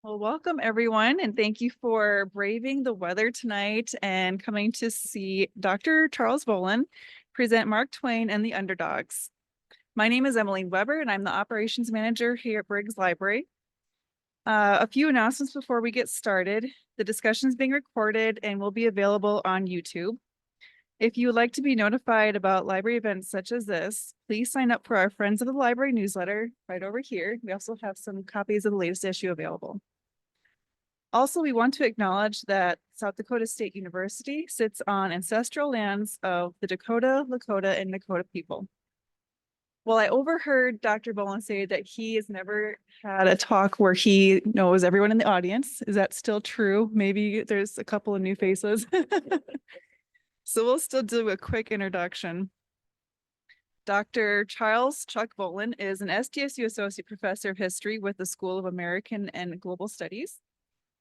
Well, welcome everyone, and thank you for braving the weather tonight and coming to see Dr. Charles Vollan present Mark Twain and the Underdogs. My name is Emmeline Weber, and I'm the operations manager here at Briggs Library. A few announcements before we get started. The discussion is being recorded and will be available on YouTube. If you would like to be notified about library events such as this, please sign up for our Friends of the Library newsletter right over here. We also have some copies of the latest issue available. Also, we want to acknowledge that South Dakota State University sits on ancestral lands of the Dakota, Lakota, and Nakota people. Well, I overheard Dr. Vollan say that he has never had a talk where he knows everyone in the audience. Is that still true? Maybe there's a couple of new faces. So we'll still do a quick introduction. Dr. Charles Chuck Vollan is an SDSU Associate Professor of History with the School of American and Global Studies.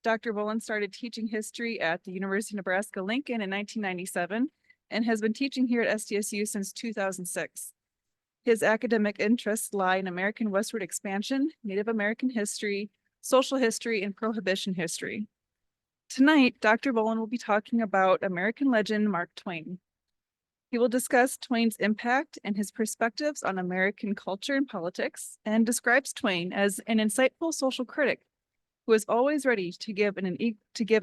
Dr. Vollan started teaching history at the University of Nebraska-Lincoln in 1997 and has been teaching here at SDSU since 2006. His academic interests lie in American westward expansion, Native American history, social history, and prohibition history. Tonight, Dr. Vollan will be talking about American legend Mark Twain. He will discuss Twain's impact and his perspectives on American culture and politics, and describes Twain as an insightful social critic who is always ready to give an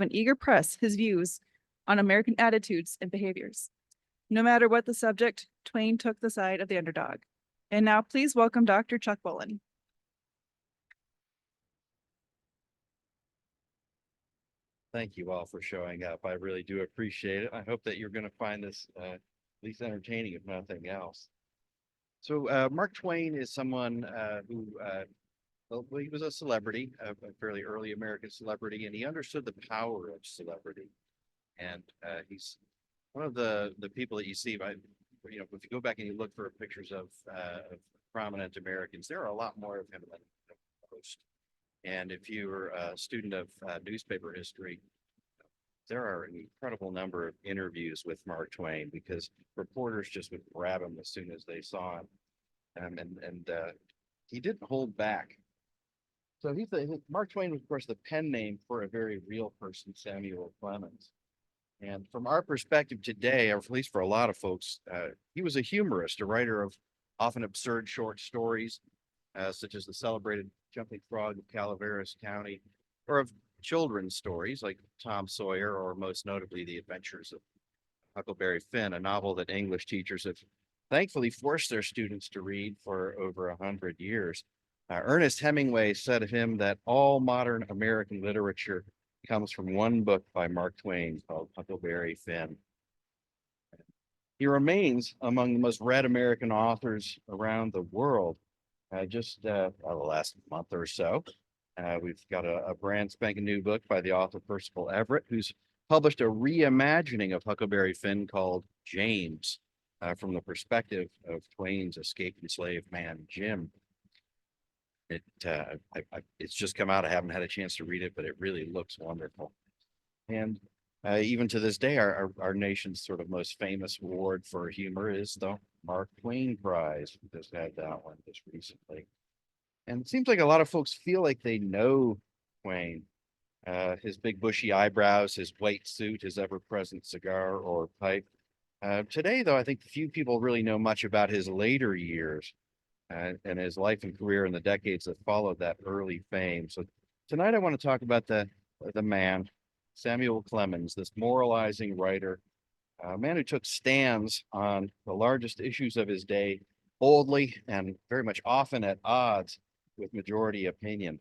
eager press his views on American attitudes and behaviors. No matter what the subject, Twain took the side of the underdog. And now please welcome Dr. Chuck Vollan. Thank you all for showing up. I really do appreciate it. I hope that you're going to find this at least entertaining, if nothing else. So Mark Twain is someone who well, he was a celebrity, a fairly early American celebrity, and he understood the power of celebrity. And he's one of the people that you see by, if you go back and you look for pictures of prominent Americans, there are a lot more of him than most. And if you're a student of newspaper history, there are an incredible number of interviews with Mark Twain because reporters just would grab him as soon as they saw him. And he didn't hold back. So Mark Twain was, of course, the pen name for a very real person, Samuel Clemens. And from our perspective today, or at least for a lot of folks, he was a humorist, a writer of often absurd short stories, such as the celebrated Jumping Frog of Calaveras County, or of children's stories like Tom Sawyer, or most notably The Adventures of Huckleberry Finn, a novel that English teachers have thankfully forced their students to read for over 100 years. Ernest Hemingway said of him that all modern American literature comes from one book by Mark Twain called Huckleberry Finn. He remains among the most read American authors around the world. Just the last month or so, we've got a brand spanking new book by the author Percival Everett, who's published a reimagining of Huckleberry Finn called James, from the perspective of Twain's escaped enslaved man, Jim. It's just come out. I haven't had a chance to read it, but it really looks wonderful. And even to this day, our nation's sort of most famous award for humor is the Mark Twain Prize. We just had that one just recently. And it seems like a lot of folks feel like they know Twain. His big bushy eyebrows, his white suit, his ever-present cigar or pipe. Today, though, I think few people really know much about his later years. And his life and career in the decades that followed that early fame. So tonight I want to talk about the man, Samuel Clemens, this moralizing writer, a man who took stands on the largest issues of his day boldly and very much often at odds with majority opinion.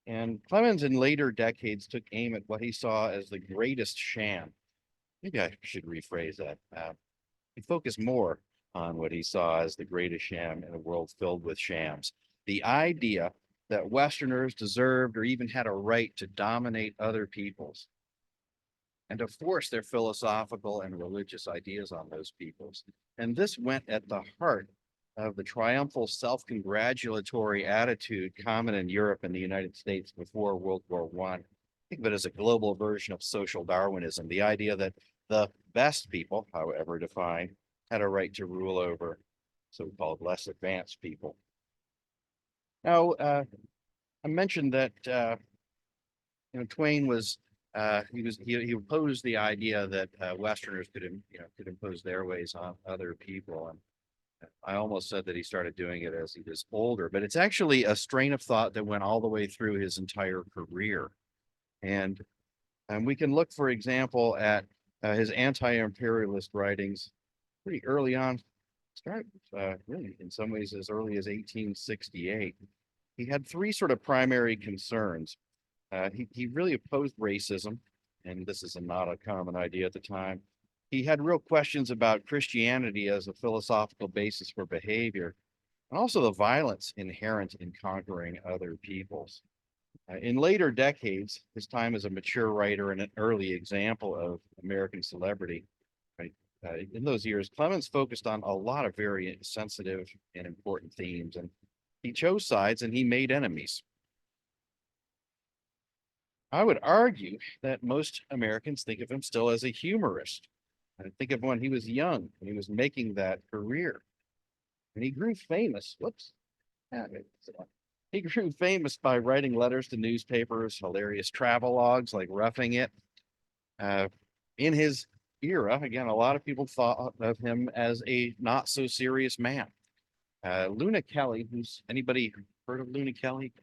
And Clemens in later decades took aim at what he saw as the greatest sham. Maybe I should rephrase that. He focused more on what he saw as the greatest sham in a world filled with shams. The idea that Westerners deserved or even had a right to dominate other peoples and to force their philosophical and religious ideas on those peoples. And this went at the heart of the triumphal self-congratulatory attitude common in Europe and the United States before World War I. Think of it as a global version of social Darwinism, the idea that the best people, however defined, had a right to rule over so-called less advanced people. Now, I mentioned that Twain was he opposed the idea that Westerners could impose their ways on other people, and I almost said that he started doing it as he was older, but it's actually a strain of thought that went all the way through his entire career. And we can look, for example, at his anti-imperialist writings pretty early on, start really in some ways as early as 1868. He had three sort of primary concerns. He really opposed racism, and this is not a common idea at the time. He had real questions about Christianity as a philosophical basis for behavior, and also the violence inherent in conquering other peoples. In later decades, his time as a mature writer and an early example of American celebrity, right? In those years, Clemens focused on a lot of very sensitive and important themes, and he chose sides and he made enemies. I would argue that most Americans think of him still as a humorist. I think of when he was young, when he was making that career. And he grew famous. Whoops. He grew famous by writing letters to newspapers, hilarious travelogues like Roughing It. In his era, again, a lot of people thought of him as a not so serious man. Luna Kelly, who's anybody heard of Luna Kelly?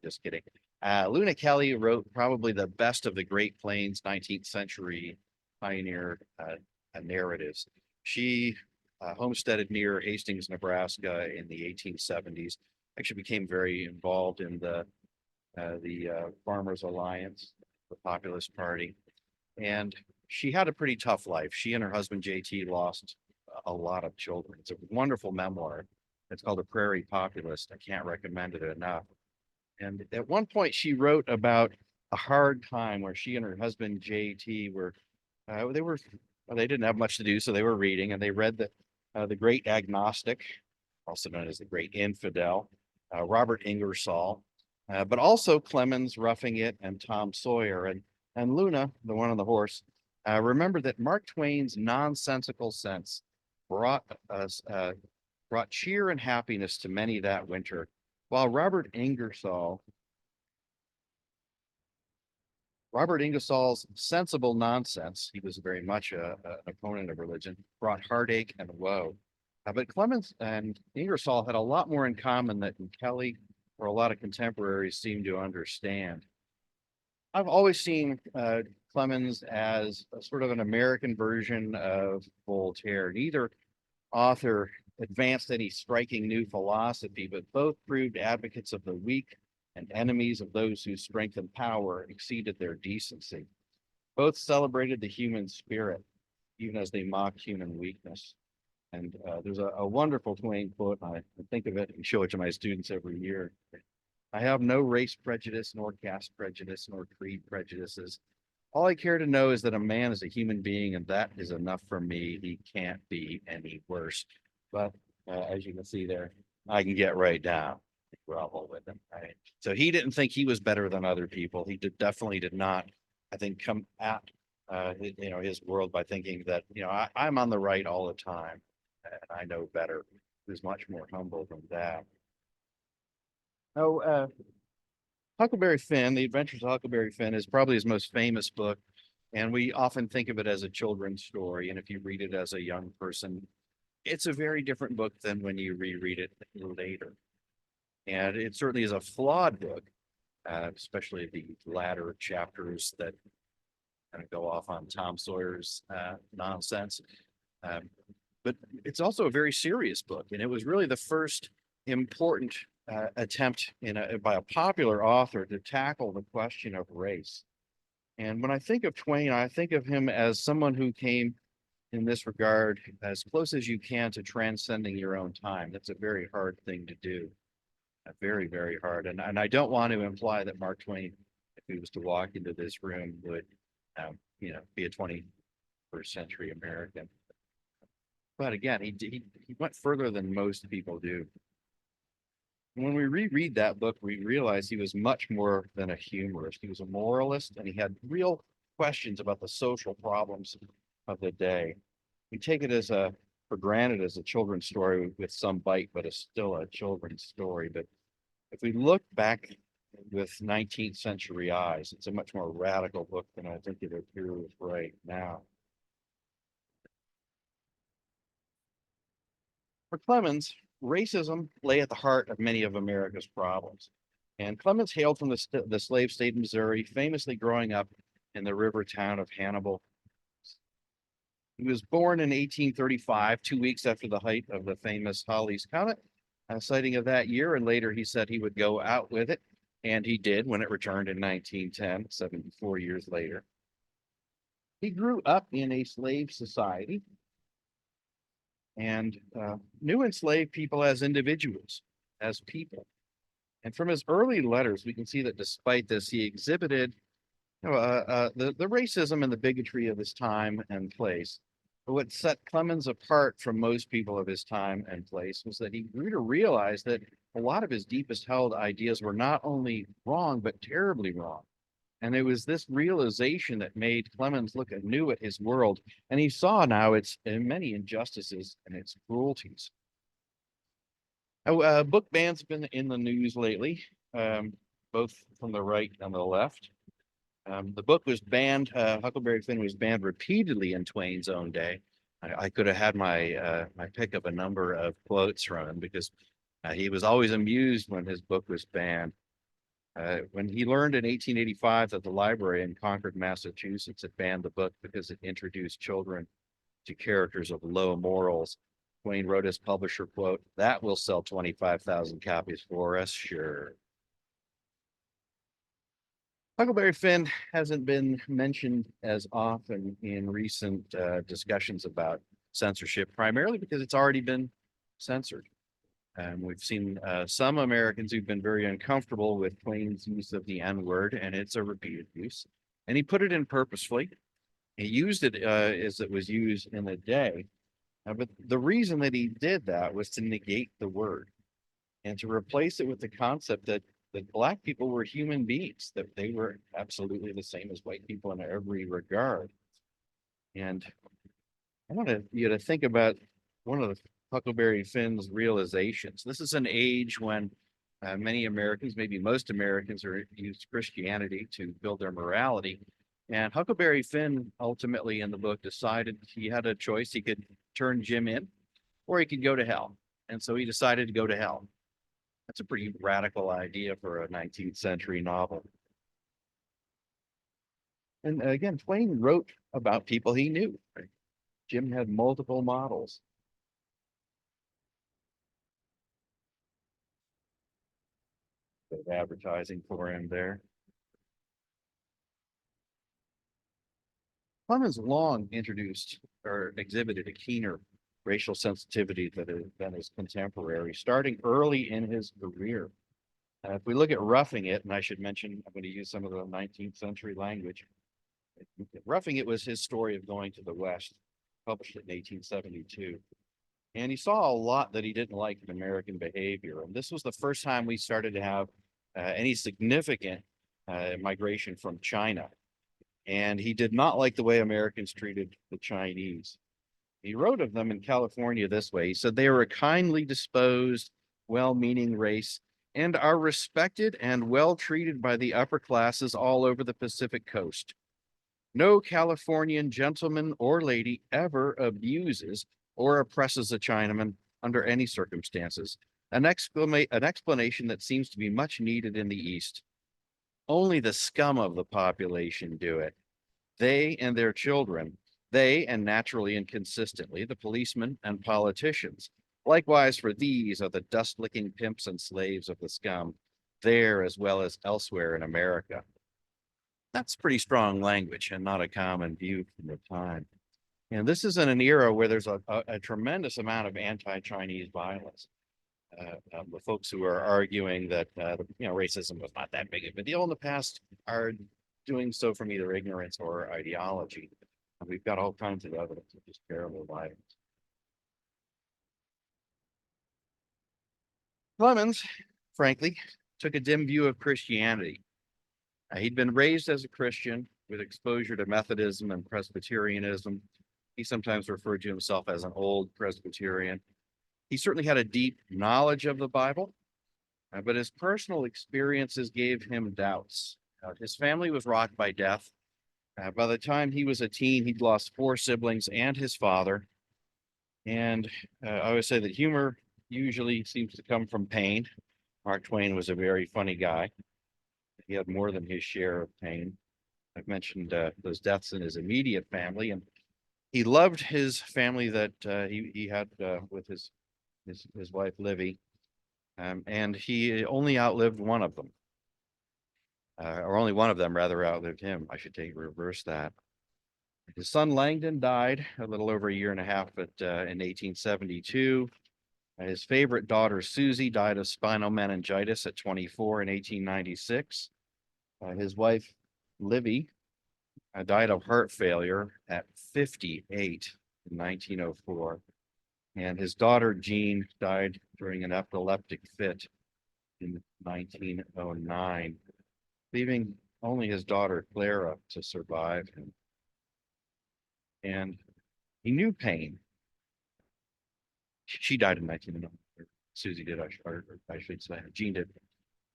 Just kidding. Luna Kelly wrote probably the best of the Great Plains 19th century pioneer narratives. She homesteaded near Hastings, Nebraska in the 1870s. Actually became very involved in the Farmers Alliance, the Populist Party. And she had a pretty tough life. She and her husband, JT, lost a lot of children. It's a wonderful memoir. It's called A Prairie Populist. I can't recommend it enough. And at one point, she wrote about a hard time where she and her husband JT they didn't have much to do, so they were reading, and they read the Great Agnostic, also known as the Great Infidel, Robert Ingersoll, but also Clemens, Roughing It, and Tom Sawyer. And Luna, the one on the horse, remembered that Mark Twain's nonsensical sense brought cheer and happiness to many that winter, while Robert Ingersoll's sensible nonsense, he was very much an opponent of religion, brought heartache and woe. But Clemens and Ingersoll had a lot more in common than Kelly or a lot of contemporaries seem to understand. I've always seen Clemens as a sort of an American version of Voltaire. Neither author advanced any striking new philosophy, but both proved advocates of the weak and enemies of those whose strength and power exceeded their decency. Both celebrated the human spirit, even as they mocked human weakness. And there's a wonderful Twain quote, and I think of it and show it to my students every year. I have no race prejudice, nor caste prejudice, nor creed prejudices. All I care to know is that a man is a human being, and that is enough for me. He can't be any worse. But as you can see there, I can get right down, grovel with him. Right? So he didn't think he was better than other people. He definitely did not, I think, come at his world by thinking that I'm on the right all the time and I know better. He was much more humble than that. Oh, Huckleberry Finn, The Adventures of Huckleberry Finn is probably his most famous book, and we often think of it as a children's story. And if you read it as a young person, it's a very different book than when you reread it later. And it certainly is a flawed book, especially the latter chapters that kind of go off on Tom Sawyer's nonsense. But it's also a very serious book, and it was really the first important attempt by a popular author to tackle the question of race. And when I think of Twain, I think of him as someone who came in this regard as close as you can to transcending your own time. That's a very hard thing to do. Very, very hard. And I don't want to imply that Mark Twain, if he was to walk into this room, would be a 21st century American. But again, he went further than most people do. When we reread that book, we realize he was much more than a humorist. He was a moralist, and he had real questions about the social problems of the day. We take it for granted as a children's story with some bite, but it's still a children's story. But if we look back with 19th century eyes. It's a much more radical book than I think it appears right now. For Clemens, racism lay at the heart of many of America's problems. And Clemens hailed from the slave state of Missouri, famously growing up in the river town of Hannibal. He was born in 1835, 2 weeks after the height of the famous Halley's Comet, a sighting of that year. And later he said he would go out with it. And he did when it returned in 1910, 74 years later. He grew up in a slave society and knew enslaved people as individuals, as people. And from his early letters, we can see that despite this, he exhibited the racism and the bigotry of his time and place. But what set Clemens apart from most people of his time and place was that he grew to realize that a lot of his deepest held ideas were not only wrong, but terribly wrong. And it was this realization that made Clemens look anew at his world. And he saw now its many injustices and its cruelties. Book bans have been in the news lately, both from the right and the left. The book was banned. Huckleberry Finn was banned repeatedly in Twain's own day. I could have had my pick of a number of quotes from him because he was always amused when his book was banned. When he learned in 1885 that the library in Concord, Massachusetts had banned the book because it introduced children to characters of low morals, Twain wrote his publisher, quote, "That will sell 25,000 copies for us, sure." Huckleberry Finn hasn't been mentioned as often in recent discussions about censorship, primarily because it's already been censored. We've seen some Americans who've been very uncomfortable with Twain's use of the N-word, and it's a repeated use. And he put it in purposefully. He used it as it was used in the day. But the reason that he did that was to negate the word and to replace it with the concept that Black people were human beings, that they were absolutely the same as white people in every regard. And I want you to think about one of the Huckleberry Finn's realizations. This is an age when many Americans, maybe most Americans, used Christianity to build their morality. And Huckleberry Finn ultimately in the book decided he had a choice. He could turn Jim in or he could go to hell. And so he decided to go to hell. That's a pretty radical idea for a 19th century novel. And again, Twain wrote about people he knew. Right? Jim had multiple models. Bit of advertising for him there. Clemens long introduced or exhibited a keener racial sensitivity than his contemporary, starting early in his career. If we look at Roughing It, and I should mention, I'm going to use some of the 19th century language. Roughing It was his story of going to the West, published in 1872. And he saw a lot that he didn't like in American behavior. And this was the first time we started to have any significant migration from China. And he did not like the way Americans treated the Chinese. He wrote of them in California this way. He said, "They are a kindly disposed, well-meaning race and are respected and well treated by the upper classes all over the Pacific coast. No Californian gentleman or lady ever abuses or oppresses a Chinaman under any circumstances, an explanation that seems to be much needed in the East. Only the scum of the population do it. They and their children, they and naturally and consistently the policemen and politicians. Likewise, for these are the dust-licking pimps and slaves of the scum, there as well as elsewhere in America." That's pretty strong language and not a common view from the time. And this is in an era where there's a tremendous amount of anti-Chinese violence. The folks who are arguing that racism was not that big of a deal in the past are doing so from either ignorance or ideology. And we've got all kinds of evidence of just terrible violence. Clemens, frankly, took a dim view of Christianity. He'd been raised as a Christian with exposure to Methodism and Presbyterianism. He sometimes referred to himself as an old Presbyterian. He certainly had a deep knowledge of the Bible, but his personal experiences gave him doubts. His family was rocked by death. By the time he was a teen, he'd lost four siblings and his father. And I always say that humor usually seems to come from pain. Mark Twain was a very funny guy. He had more than his share of pain. I've mentioned those deaths in his immediate family, and he loved his family that he had with his wife Livy, and he only outlived one of them, or only one of them rather outlived him. I should reverse that. His son Langdon died a little over a year and a half, but in 1872. His favorite daughter Susie died of spinal meningitis at 24 in 1896. His wife Livy died of heart failure at 58 in 1904. And his daughter Jean died during an epileptic fit in 1909, leaving only his daughter Clara to survive him. And he knew pain. She died in 1909. Susie did, I should say. Jean did.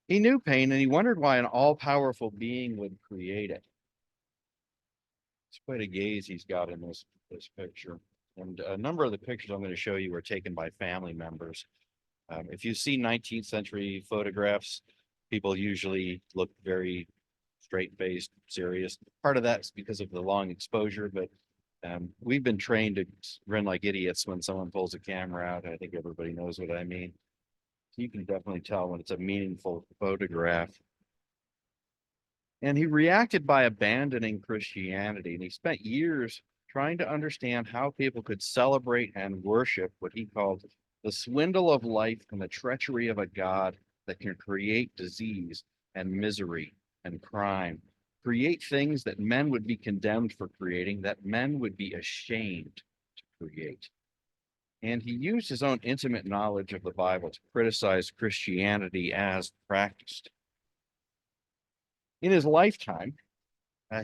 He knew pain, and he wondered why an all-powerful being would create it. It's quite a gaze he's got in this picture. And a number of the pictures I'm going to show you were taken by family members. If you see 19th century photographs, people usually look very straight-faced, serious. Part of that's because of the long exposure, but we've been trained to grin like idiots when someone pulls a camera out. I think everybody knows what I mean. You can definitely tell when it's a meaningful photograph. And he reacted by abandoning Christianity, and he spent years trying to understand how people could celebrate and worship what he called the swindle of life and the treachery of a God that can create disease and misery and crime, create things that men would be condemned for creating, that men would be ashamed to create. And he used his own intimate knowledge of the Bible to criticize Christianity as practiced. In his lifetime,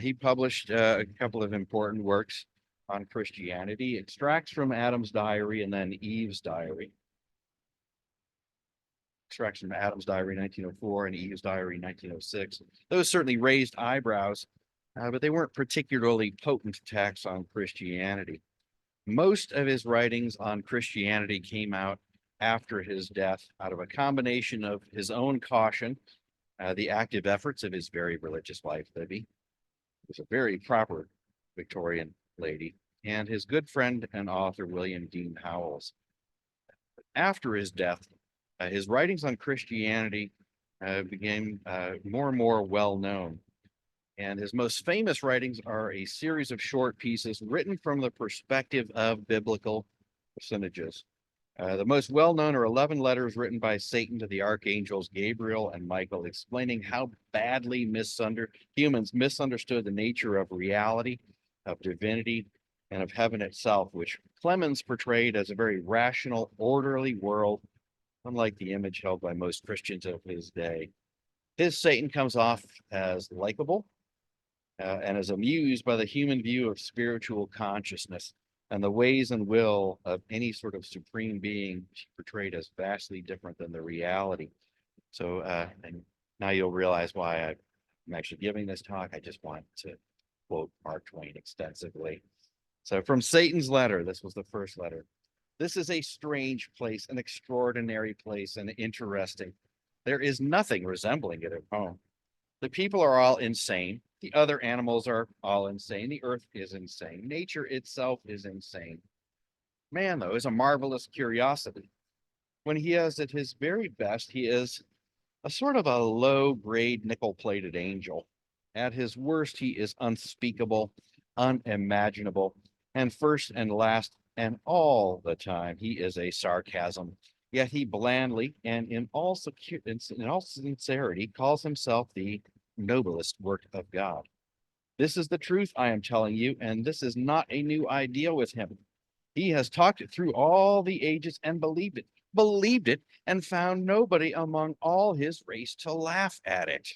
he published a couple of important works on Christianity, extracts from Adam's diary and then Eve's diary. Extracts from Adam's diary 1904 and Eve's diary 1906. Those certainly raised eyebrows, but they weren't particularly potent attacks on Christianity. Most of his writings on Christianity came out after his death out of a combination of his own caution, the active efforts of his very religious wife, Livy, who was a very proper Victorian lady, and his good friend and author, William Dean Howells. After his death, his writings on Christianity became more and more well-known. And his most famous writings are a series of short pieces written from the perspective of biblical personages. The most well-known are 11 letters written by Satan to the archangels Gabriel and Michael, explaining how badly humans misunderstood the nature of reality, of divinity, and of heaven itself, which Clemens portrayed as a very rational, orderly world, unlike the image held by most Christians of his day. His Satan comes off as likable, and is amused by the human view of spiritual consciousness and the ways and will of any sort of supreme being portrayed as vastly different than the reality. So, and now you'll realize why I'm actually giving this talk. I just want to quote Mark Twain extensively. So from Satan's letter, this was the first letter. This is a strange place, an extraordinary place, and interesting. There is nothing resembling it at home. The people are all insane. The other animals are all insane. The earth is insane. Nature itself is insane. Man, though, is a marvelous curiosity. When he is at his very best, he is a sort of a low-grade nickel-plated angel. At his worst, he is unspeakable, unimaginable, and first and last, and all the time, he is a sarcasm. Yet he blandly and in all sincerity calls himself the noblest work of God. This is the truth I am telling you, and this is not a new idea with him. He has talked it through all the ages and believed it, and found nobody among all his race to laugh at it.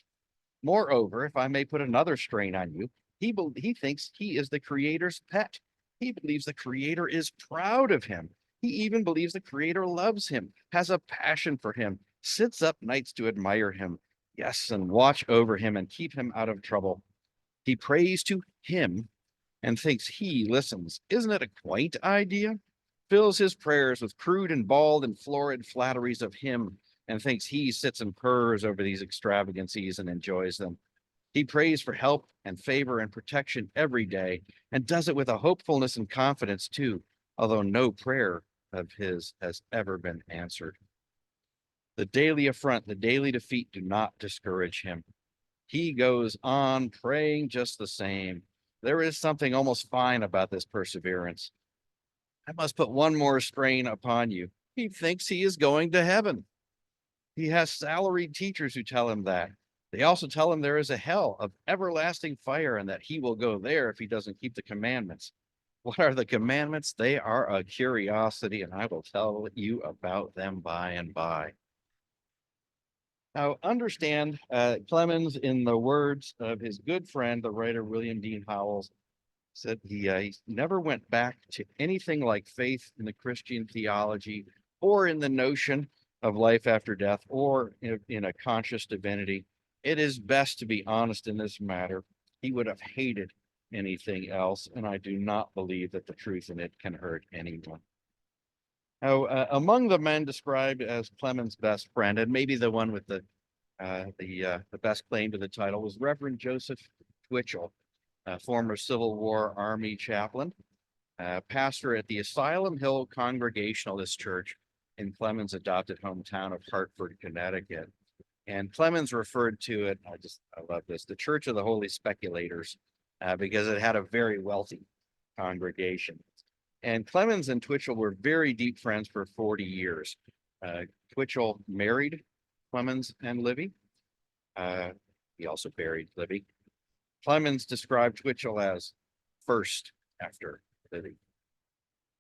Moreover, if I may put another strain on you, he thinks he is the Creator's pet. He believes the Creator is proud of him. He even believes the Creator loves him, has a passion for him, sits up nights to admire him, yes, and watch over him and keep him out of trouble. He prays to him and thinks he listens. Isn't it a quaint idea? Fills his prayers with crude and bald and florid flatteries of him and thinks he sits and purrs over these extravagancies and enjoys them. He prays for help and favor and protection every day and does it with a hopefulness and confidence too, although no prayer of his has ever been answered. The daily affront, the daily defeat do not discourage him. He goes on praying just the same. There is something almost fine about this perseverance. I must put one more strain upon you. He thinks he is going to heaven. He has salaried teachers who tell him that. They also tell him there is a hell of everlasting fire and that he will go there if he doesn't keep the commandments. What are the commandments? They are a curiosity, and I will tell you about them by and by. Now, understand Clemens, in the words of his good friend, the writer William Dean Howells, said he never went back to anything like faith in the Christian theology or in the notion of life after death or in a conscious divinity. It is best to be honest in this matter. He would have hated anything else, and I do not believe that the truth in it can hurt anyone. Now, among the men described as Clemens' best friend, and maybe the one with the best claim to the title, was Reverend Joseph Twitchell, a former Civil War Army chaplain, pastor at the Asylum Hill Congregationalist Church in Clemens' adopted hometown of Hartford, Connecticut. And Clemens referred to it, I love this, the Church of the Holy Speculators, because it had a very wealthy congregation. And Clemens and Twitchell were very deep friends for 40 years. Twitchell married Clemens and Livy. He also buried Livy. Clemens described Twitchell as first after Livy.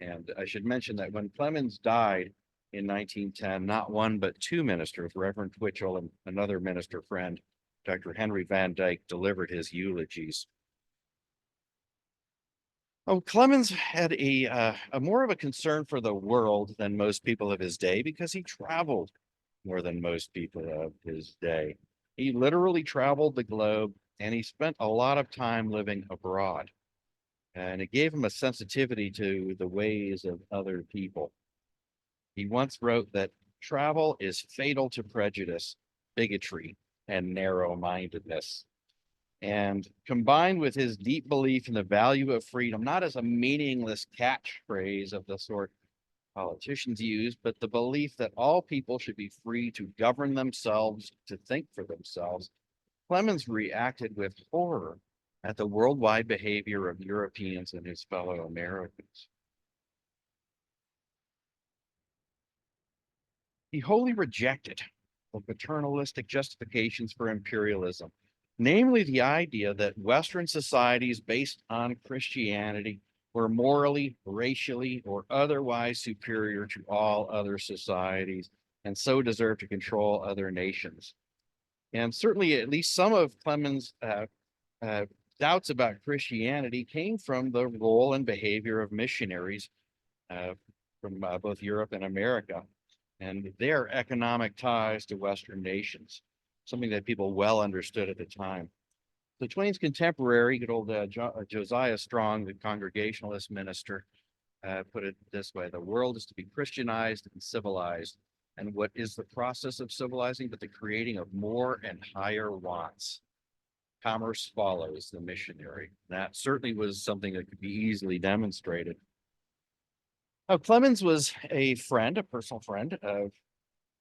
And I should mention that when Clemens died in 1910, not one but two ministers, Reverend Twitchell and another minister friend, Dr. Henry Van Dyke, delivered his eulogies. Oh, Clemens had a more of a concern for the world than most people of his day because he traveled more than most people of his day. He literally traveled the globe and he spent a lot of time living abroad. And it gave him a sensitivity to the ways of other people. He once wrote that travel is fatal to prejudice, bigotry, and narrow-mindedness. And combined with his deep belief in the value of freedom, not as a meaningless catchphrase of the sort politicians use, but the belief that all people should be free to govern themselves, to think for themselves, Clemens reacted with horror at the worldwide behavior of Europeans and his fellow Americans. He wholly rejected the paternalistic justifications for imperialism, namely the idea that Western societies based on Christianity were morally, racially, or otherwise superior to all other societies, and so deserved to control other nations. And certainly, at least some of Clemens' doubts about Christianity came from the role and behavior of missionaries from both Europe and America, and their economic ties to Western nations, something that people well understood at the time. So Twain's contemporary, good old Josiah Strong, the Congregationalist minister, put it this way: the world is to be Christianized and civilized. And what is the process of civilizing but the creating of more and higher wants? Commerce follows the missionary. That certainly was something that could be easily demonstrated. Now, Clemens was a friend, a personal friend of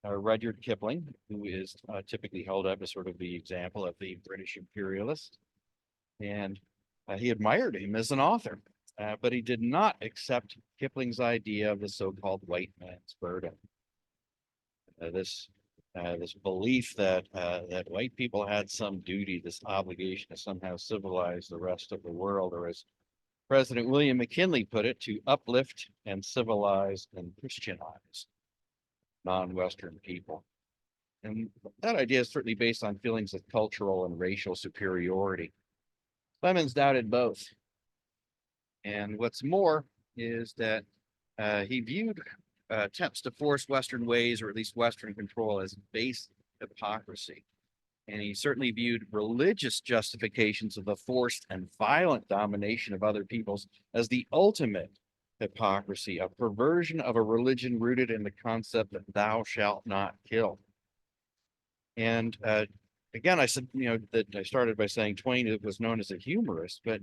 Rudyard Kipling, who is typically held up as sort of the example of the British imperialist. And he admired him as an author, but he did not accept Kipling's idea of the so-called white man's burden. This belief that white people had some duty, this obligation to somehow civilize the rest of the world, or as President William McKinley put it, to uplift and civilize and Christianize non-Western people. And that idea is certainly based on feelings of cultural and racial superiority. Clemens doubted both. And what's more is that he viewed attempts to force Western ways, or at least Western control, as base hypocrisy. And he certainly viewed religious justifications of the forced and violent domination of other peoples as the ultimate hypocrisy, a perversion of a religion rooted in the concept that thou shalt not kill. And again, I said, that I started by saying Twain was known as a humorist, but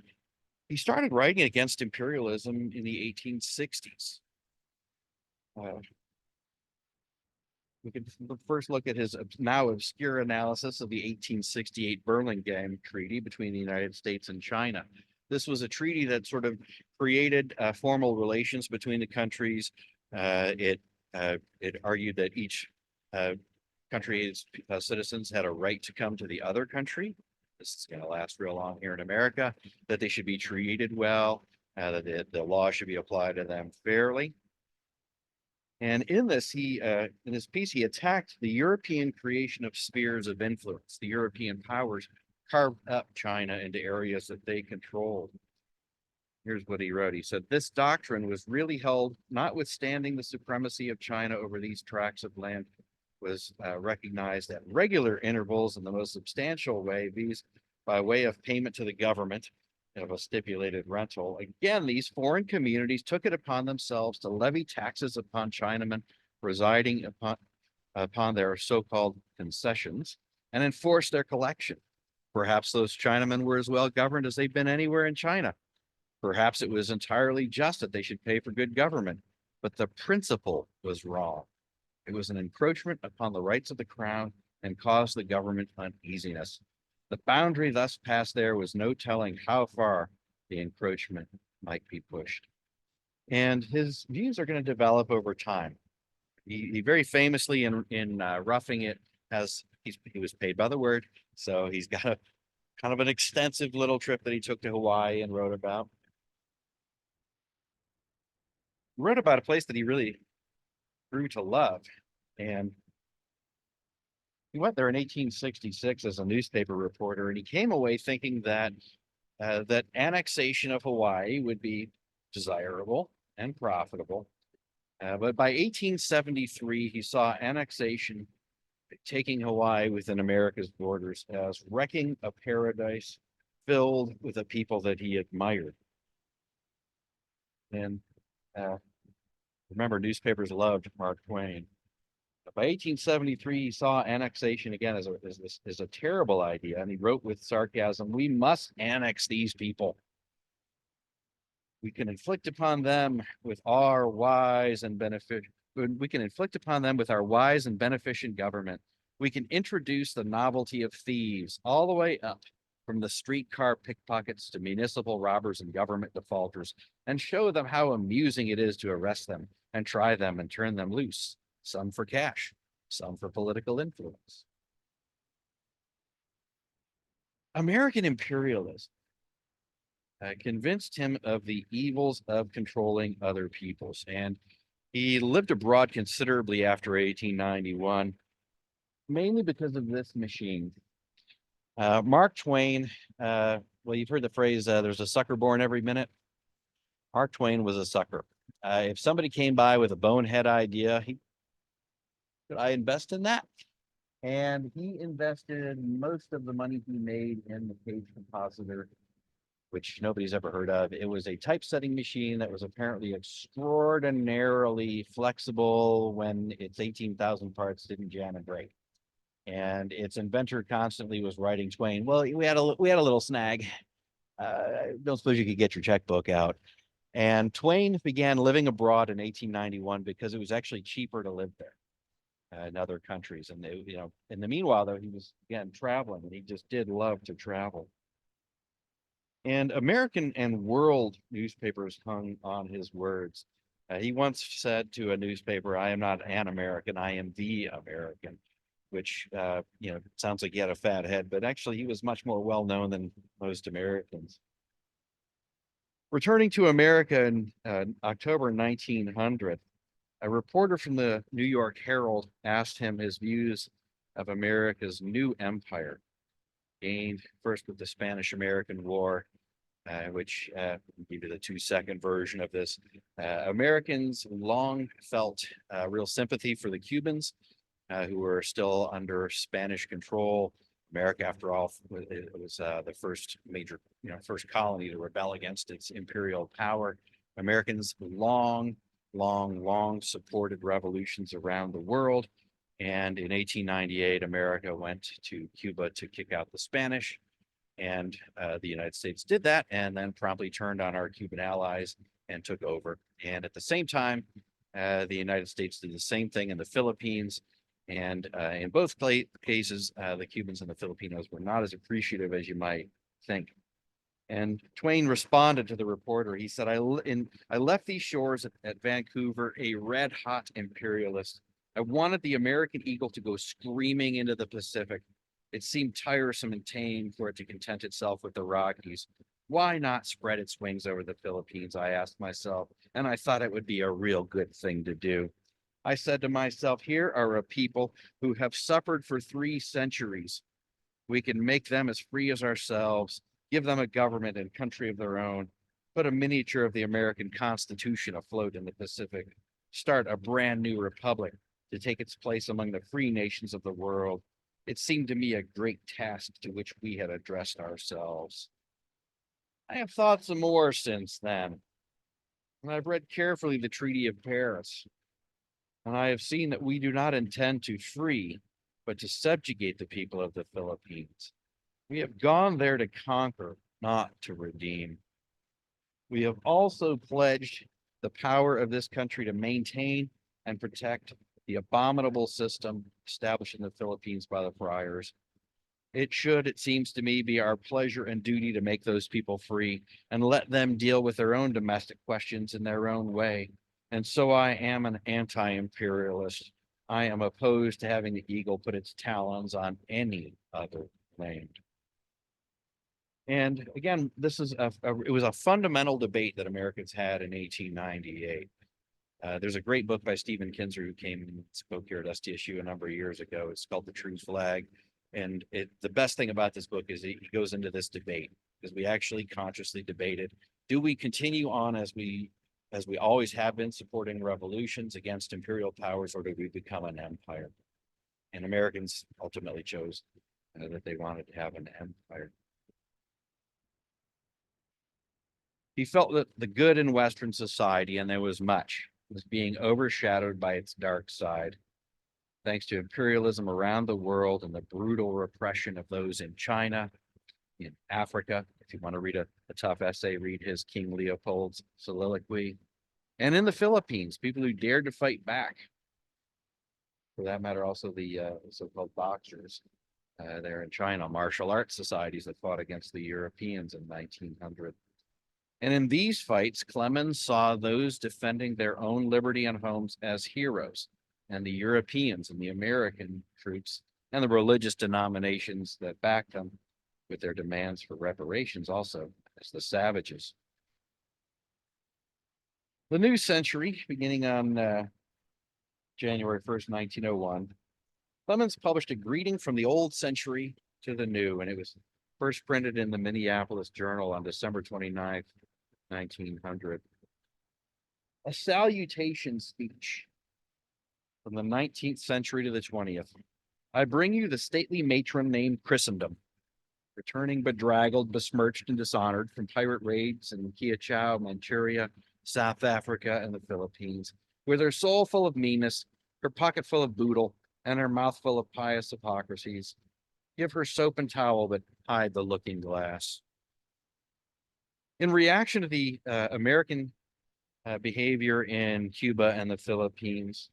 he started writing against imperialism in the 1860s. We can first look at his now obscure analysis of the 1868 Burlingame Treaty between the United States and China. This was a treaty that sort of created formal relations between the countries. It argued that each country's citizens had a right to come to the other country. This is going to last real long here in America, that they should be treated well, that the law should be applied to them fairly. And in this, in this piece, he attacked the European creation of spheres of influence. The European powers carved up China into areas that they controlled. Here's what he wrote. He said, this doctrine was really held, notwithstanding the supremacy of China over these tracts of land, was recognized at regular intervals in the most substantial way, these by way of payment to the government of a stipulated rental. Again, these foreign communities took it upon themselves to levy taxes upon Chinamen residing upon their so-called concessions and enforce their collection. Perhaps those Chinamen were as well governed as they've been anywhere in China. Perhaps it was entirely just that they should pay for good government, but the principle was wrong. It was an encroachment upon the rights of the crown and caused the government uneasiness. The boundary thus passed there was no telling how far the encroachment might be pushed. And his views are going to develop over time. He very famously in Roughing It he was paid by the word, so he's got a kind of an extensive little trip that he took to Hawaii and wrote about. He wrote about a place that he really grew to love, and he went there in 1866 as a newspaper reporter, and he came away thinking that that annexation of Hawaii would be desirable and profitable. But by 1873, he saw annexation taking Hawaii within America's borders as wrecking a paradise filled with a people that he admired. And remember, newspapers loved Mark Twain. By 1873, he saw annexation again as a terrible idea, and he wrote with sarcasm, "We must annex these people. We can inflict upon them with our wise and beneficent. We can inflict upon them with our wise and beneficent government. We can introduce the novelty of thieves all the way up from the streetcar pickpockets to municipal robbers and government defaulters, and show them how amusing it is to arrest them and try them and turn them loose. Some for cash, some for political influence." American imperialism convinced him of the evils of controlling other peoples, and he lived abroad considerably after 1891, mainly because of this machine. Mark Twain, well, you've heard the phrase, there's a sucker born every minute. Mark Twain was a sucker. If somebody came by with a bonehead idea, could I invest in that? And he invested most of the money he made in the page compositor, which nobody's ever heard of. It was a typesetting machine that was apparently extraordinarily flexible when its 18,000 parts didn't jam and break. And its inventor constantly was writing Twain, "Well, we had a little snag. Don't suppose you could get your checkbook out." And Twain began living abroad in 1891 because it was actually cheaper to live there in other countries. And in the meanwhile, though, he was again traveling, and he just did love to travel. And American and world newspapers hung on his words. He once said to a newspaper, "I am not an American, I am the American," which sounds like he had a fat head, but actually he was much more well known than most Americans. Returning to America in October 1900, a reporter from the New York Herald asked him his views of America's new empire, gained first with the Spanish-American War, which I'll give you the 2-second version of this. Americans long felt real sympathy for the Cubans, who were still under Spanish control. America, after all, it was the first major, first colony to rebel against its imperial power. Americans long supported revolutions around the world. And in 1898, America went to Cuba to kick out the Spanish. And the United States did that and then promptly turned on our Cuban allies and took over. And at the same time, the United States did the same thing in the Philippines. And in both cases, the Cubans and the Filipinos were not as appreciative as you might think. And Twain responded to the reporter. He said, I left these shores at Vancouver a red hot imperialist. I wanted the American eagle to go screaming into the Pacific. It seemed tiresome and tame for it to content itself with the Rockies. Why not spread its wings over the Philippines, I asked myself, and I thought it would be a real good thing to do. I said to myself, here are a people who have suffered for 3 centuries. We can make them as free as ourselves, give them a government and country of their own, put a miniature of the American Constitution afloat in the Pacific, start a brand new republic to take its place among the free nations of the world. It seemed to me a great task to which we had addressed ourselves. I have thought some more since then, and I've read carefully the Treaty of Paris, and I have seen that we do not intend to free, but to subjugate the people of the Philippines. We have gone there to conquer, not to redeem. We have also pledged the power of this country to maintain and protect the abominable system established in the Philippines by the friars. It should, it seems to me, be our pleasure and duty to make those people free and let them deal with their own domestic questions in their own way. And so I am an anti-imperialist. I am opposed to having the eagle put its talons on any other land. And again, this is it was a fundamental debate that Americans had in 1898. There's a great book by Stephen Kinzer who came and spoke here at SDSU a number of years ago. It's called The True Flag. And the best thing about this book is he goes into this debate because we actually consciously debated, do we continue on as we always have been, supporting revolutions against imperial powers, or do we become an empire? And Americans ultimately chose that they wanted to have an empire. He felt that the good in Western society, and there was much, was being overshadowed by its dark side, thanks to imperialism around the world and the brutal repression of those in China, in Africa. If you want to read a tough essay, read his King Leopold's soliloquy. And in the Philippines, people who dared to fight back. For that matter, also the so-called boxers there in China, martial arts societies that fought against the Europeans in 1900. And in these fights, Clemens saw those defending their own liberty and homes as heroes, and the Europeans and the American troops and the religious denominations that backed them with their demands for reparations also as the savages. The new century, beginning on January 1st, 1901, Clemens published a greeting from the old century to the new, and it was first printed in the Minneapolis Journal on December 29th, 1900. A salutation speech from the 19th century to the 20th. I bring you the stately matron named Christendom, returning bedraggled, besmirched, and dishonored from pirate raids in Kiachao, Manchuria, South Africa, and the Philippines, with her soul full of meanness, her pocket full of boodle, and her mouth full of pious hypocrisies. Give her soap and towel, but hide the looking glass. In reaction to the American behavior in Cuba and the Philippines,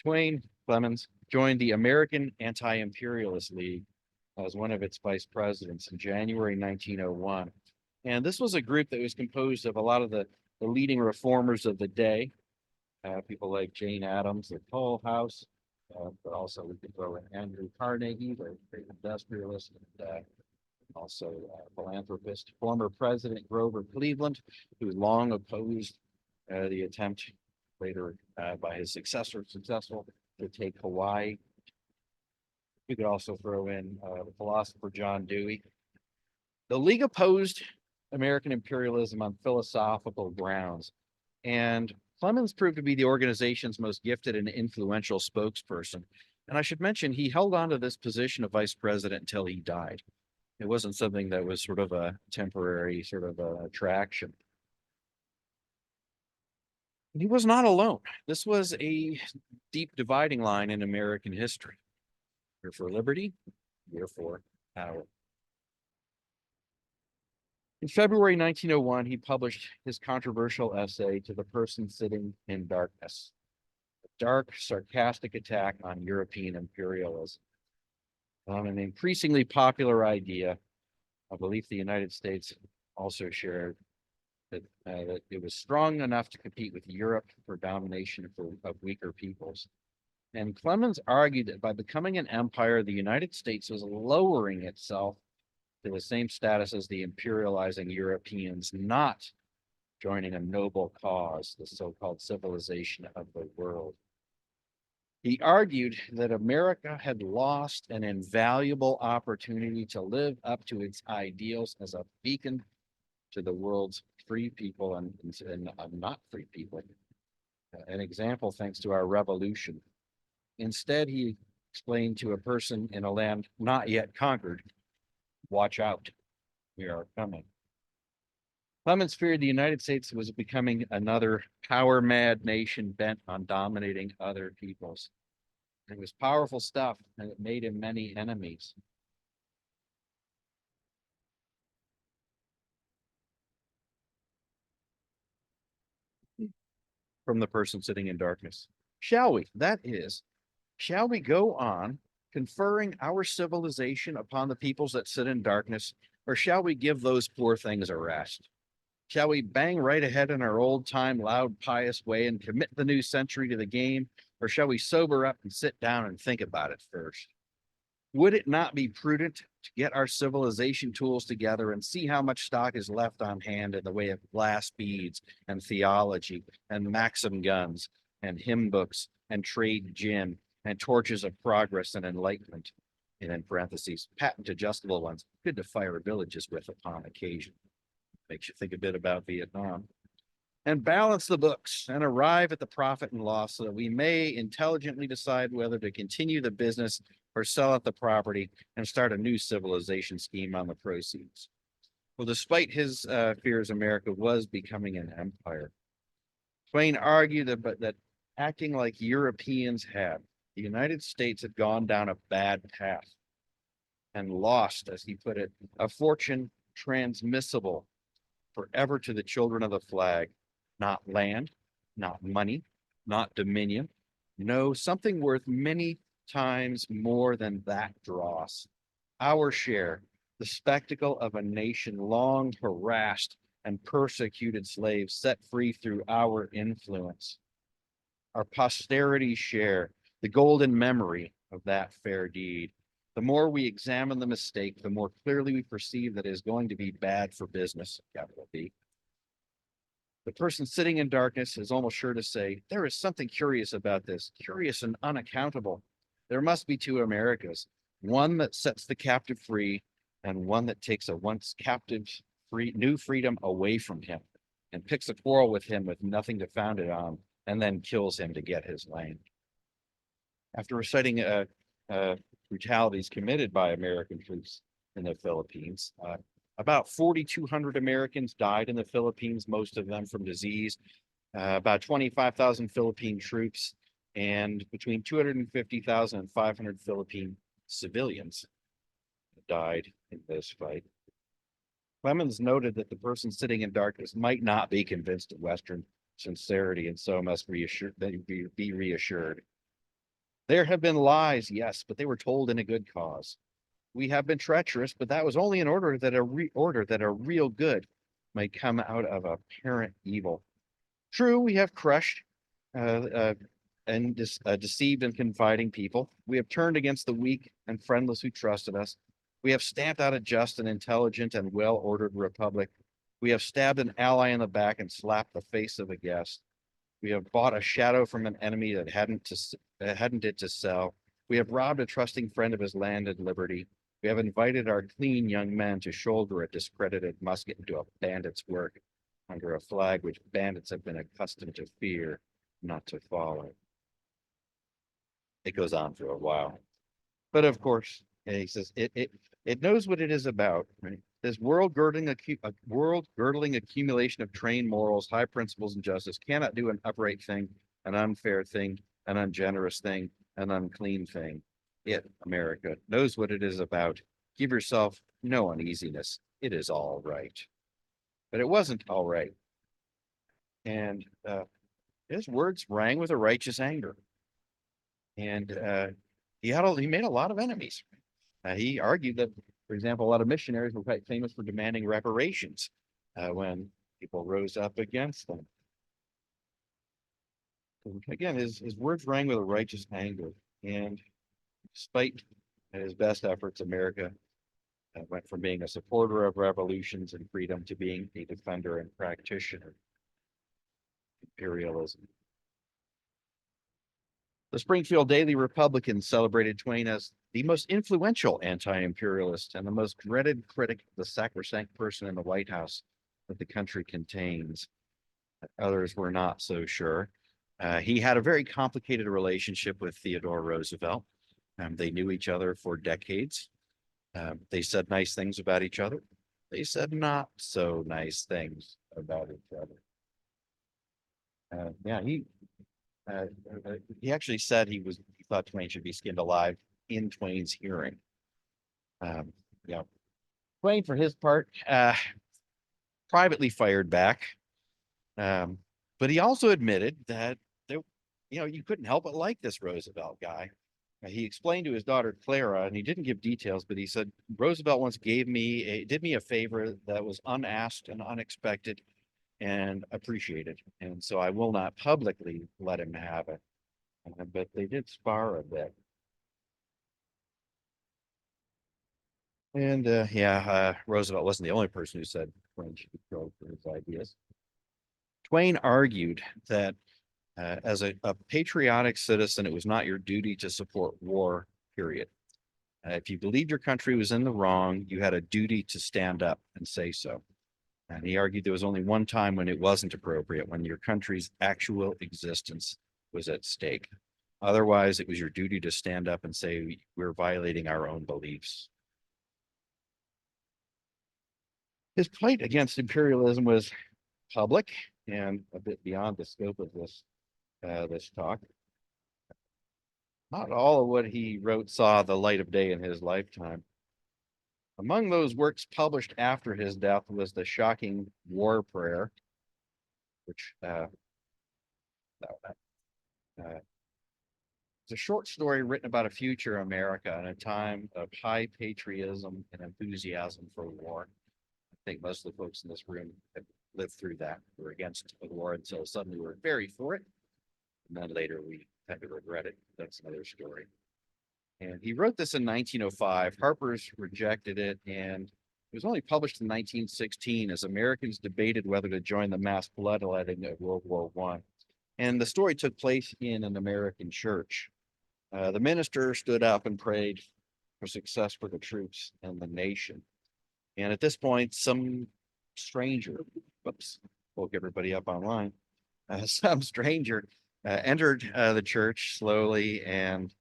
Clemens joined the American Anti-Imperialist League as one of its vice presidents in January 1901. And this was a group that was composed of a lot of the leading reformers of the day, people like Jane Addams, the Toll House, but also we could throw in Andrew Carnegie, the great industrialist, and also philanthropist, former President Grover Cleveland, who long opposed the attempt later by his successful to take Hawaii. You could also throw in the philosopher John Dewey. The League opposed American imperialism on philosophical grounds. And Clemens proved to be the organization's most gifted and influential spokesperson. And I should mention, he held on to this position of vice president until he died. It wasn't something that was sort of a temporary sort of attraction. And he was not alone. This was a deep dividing line in American history. Here for liberty, here for power. In February 1901, he published his controversial essay, To the Person Sitting in Darkness, a dark, sarcastic attack on European imperialism. An increasingly popular idea, a belief the United States also shared, that it was strong enough to compete with Europe for domination of weaker peoples. And Clemens argued that by becoming an empire, the United States was lowering itself to the same status as the imperializing Europeans, not joining a noble cause, the so-called civilization of the world. He argued that America had lost an invaluable opportunity to live up to its ideals as a beacon to the world's free people and not free people. An example, thanks to our revolution. Instead, he explained to a person in a land not yet conquered, watch out, we are coming. Clemens feared the United States was becoming another power-mad nation bent on dominating other peoples. It was powerful stuff, and it made him many enemies. From the person sitting in darkness. Shall we? That is, shall we go on conferring our civilization upon the peoples that sit in darkness, or shall we give those poor things a rest? Shall we bang right ahead in our old-time, loud, pious way and commit the new century to the game, or shall we sober up and sit down and think about it first? Would it not be prudent to get our civilization tools together and see how much stock is left on hand in the way of glass beads and theology and Maxim guns and hymn books and trade gin and torches of progress and enlightenment, and in parentheses, patent adjustable ones, good to fire villages with upon occasion. Makes you think a bit about Vietnam. And balance the books and arrive at the profit and loss so that we may intelligently decide whether to continue the business or sell out the property and start a new civilization scheme on the proceeds. Well, despite his fears, America was becoming an empire. Twain argued that acting like Europeans had, the United States had gone down a bad path and lost, as he put it, a fortune transmissible forever to the children of the flag, not land, not money, not dominion. No, something worth many times more than that dross. Our share, the spectacle of a nation long harassed and persecuted slaves set free through our influence. Our posterity's share, the golden memory of that fair deed. The more we examine the mistake, the more clearly we perceive that it is going to be bad for business, capital B. The person sitting in darkness is almost sure to say, there is something curious about this, curious and unaccountable. There must be two Americas, one that sets the captive free and one that takes a once captive new freedom away from him and picks a quarrel with him with nothing to found it on and then kills him to get his land. After reciting brutalities committed by American troops in the Philippines, about 4,200 Americans died in the Philippines, most of them from disease. About 25,000 Philippine troops and between 250,000 and 500 Philippine civilians died in this fight. Clemens noted that the person sitting in darkness might not be convinced of Western sincerity and so must be reassured. There have been lies, yes, but they were told in a good cause. We have been treacherous, but that was only in order that a real good might come out of apparent evil. True, we have crushed and deceived and confiding people. We have turned against the weak and friendless who trusted us. We have stamped out a just and intelligent and well-ordered republic. We have stabbed an ally in the back and slapped the face of a guest. We have bought a shadow from an enemy that hadn't it to sell. We have robbed a trusting friend of his land and liberty. We have invited our clean young men to shoulder a discredited musket into a bandit's work under a flag which bandits have been accustomed to fear, not to follow. It goes on for a while. But of course, he says it knows what it is about, right? This world-girdling accumulation of trained morals, high principles, and justice cannot do an upright thing, an unfair thing, an ungenerous thing, an unclean thing. It, America, knows what it is about. Give yourself no uneasiness. It is all right. But it wasn't all right. And his words rang with a righteous anger. And he made a lot of enemies. He argued that, for example, a lot of missionaries were quite famous for demanding reparations when people rose up against them. And again, his words rang with a righteous anger. And despite his best efforts, America went from being a supporter of revolutions and freedom to being a defender and practitioner of imperialism. The Springfield Daily Republican celebrated Twain as the most influential anti-imperialist and the most dreaded critic of the sacrosanct person in the White House that the country contains. Others were not so sure. He had a very complicated relationship with Theodore Roosevelt. They knew each other for decades. They said nice things about each other. They said not so nice things about each other. He actually said he thought Twain should be skinned alive in Twain's hearing. Twain, for his part, privately fired back, but he also admitted that you couldn't help but like this Roosevelt guy. He explained to his daughter Clara, and he didn't give details, but he said Roosevelt once did me a favor that was unasked and unexpected and appreciated, and so I will not publicly let him have it. But they did spar a bit. And Roosevelt wasn't the only person who said Twain should be killed for his ideas. Twain argued that as a patriotic citizen, it was not your duty to support war, period. If you believed your country was in the wrong, you had a duty to stand up and say so. And he argued there was only one time when it wasn't appropriate, when your country's actual existence was at stake. Otherwise, it was your duty to stand up and say, we're violating our own beliefs. His plight against imperialism was public and a bit beyond the scope of this talk. Not all of what he wrote saw the light of day in his lifetime. Among those works published after his death was the shocking War Prayer, which it's a short story written about a future America in a time of high patriotism and enthusiasm for war. I think most of the folks in this room have lived through that. We're against the war until suddenly we're very for it. And then later we had to regret it. That's another story. And he wrote this in 1905. Harper's rejected it, and it was only published in 1916 as Americans debated whether to join the mass bloodletting of World War I. And the story took place in an American church. The minister stood up and prayed for success for the troops and the nation. And at this point, some stranger, woke everybody up online, some stranger entered the church slowly, and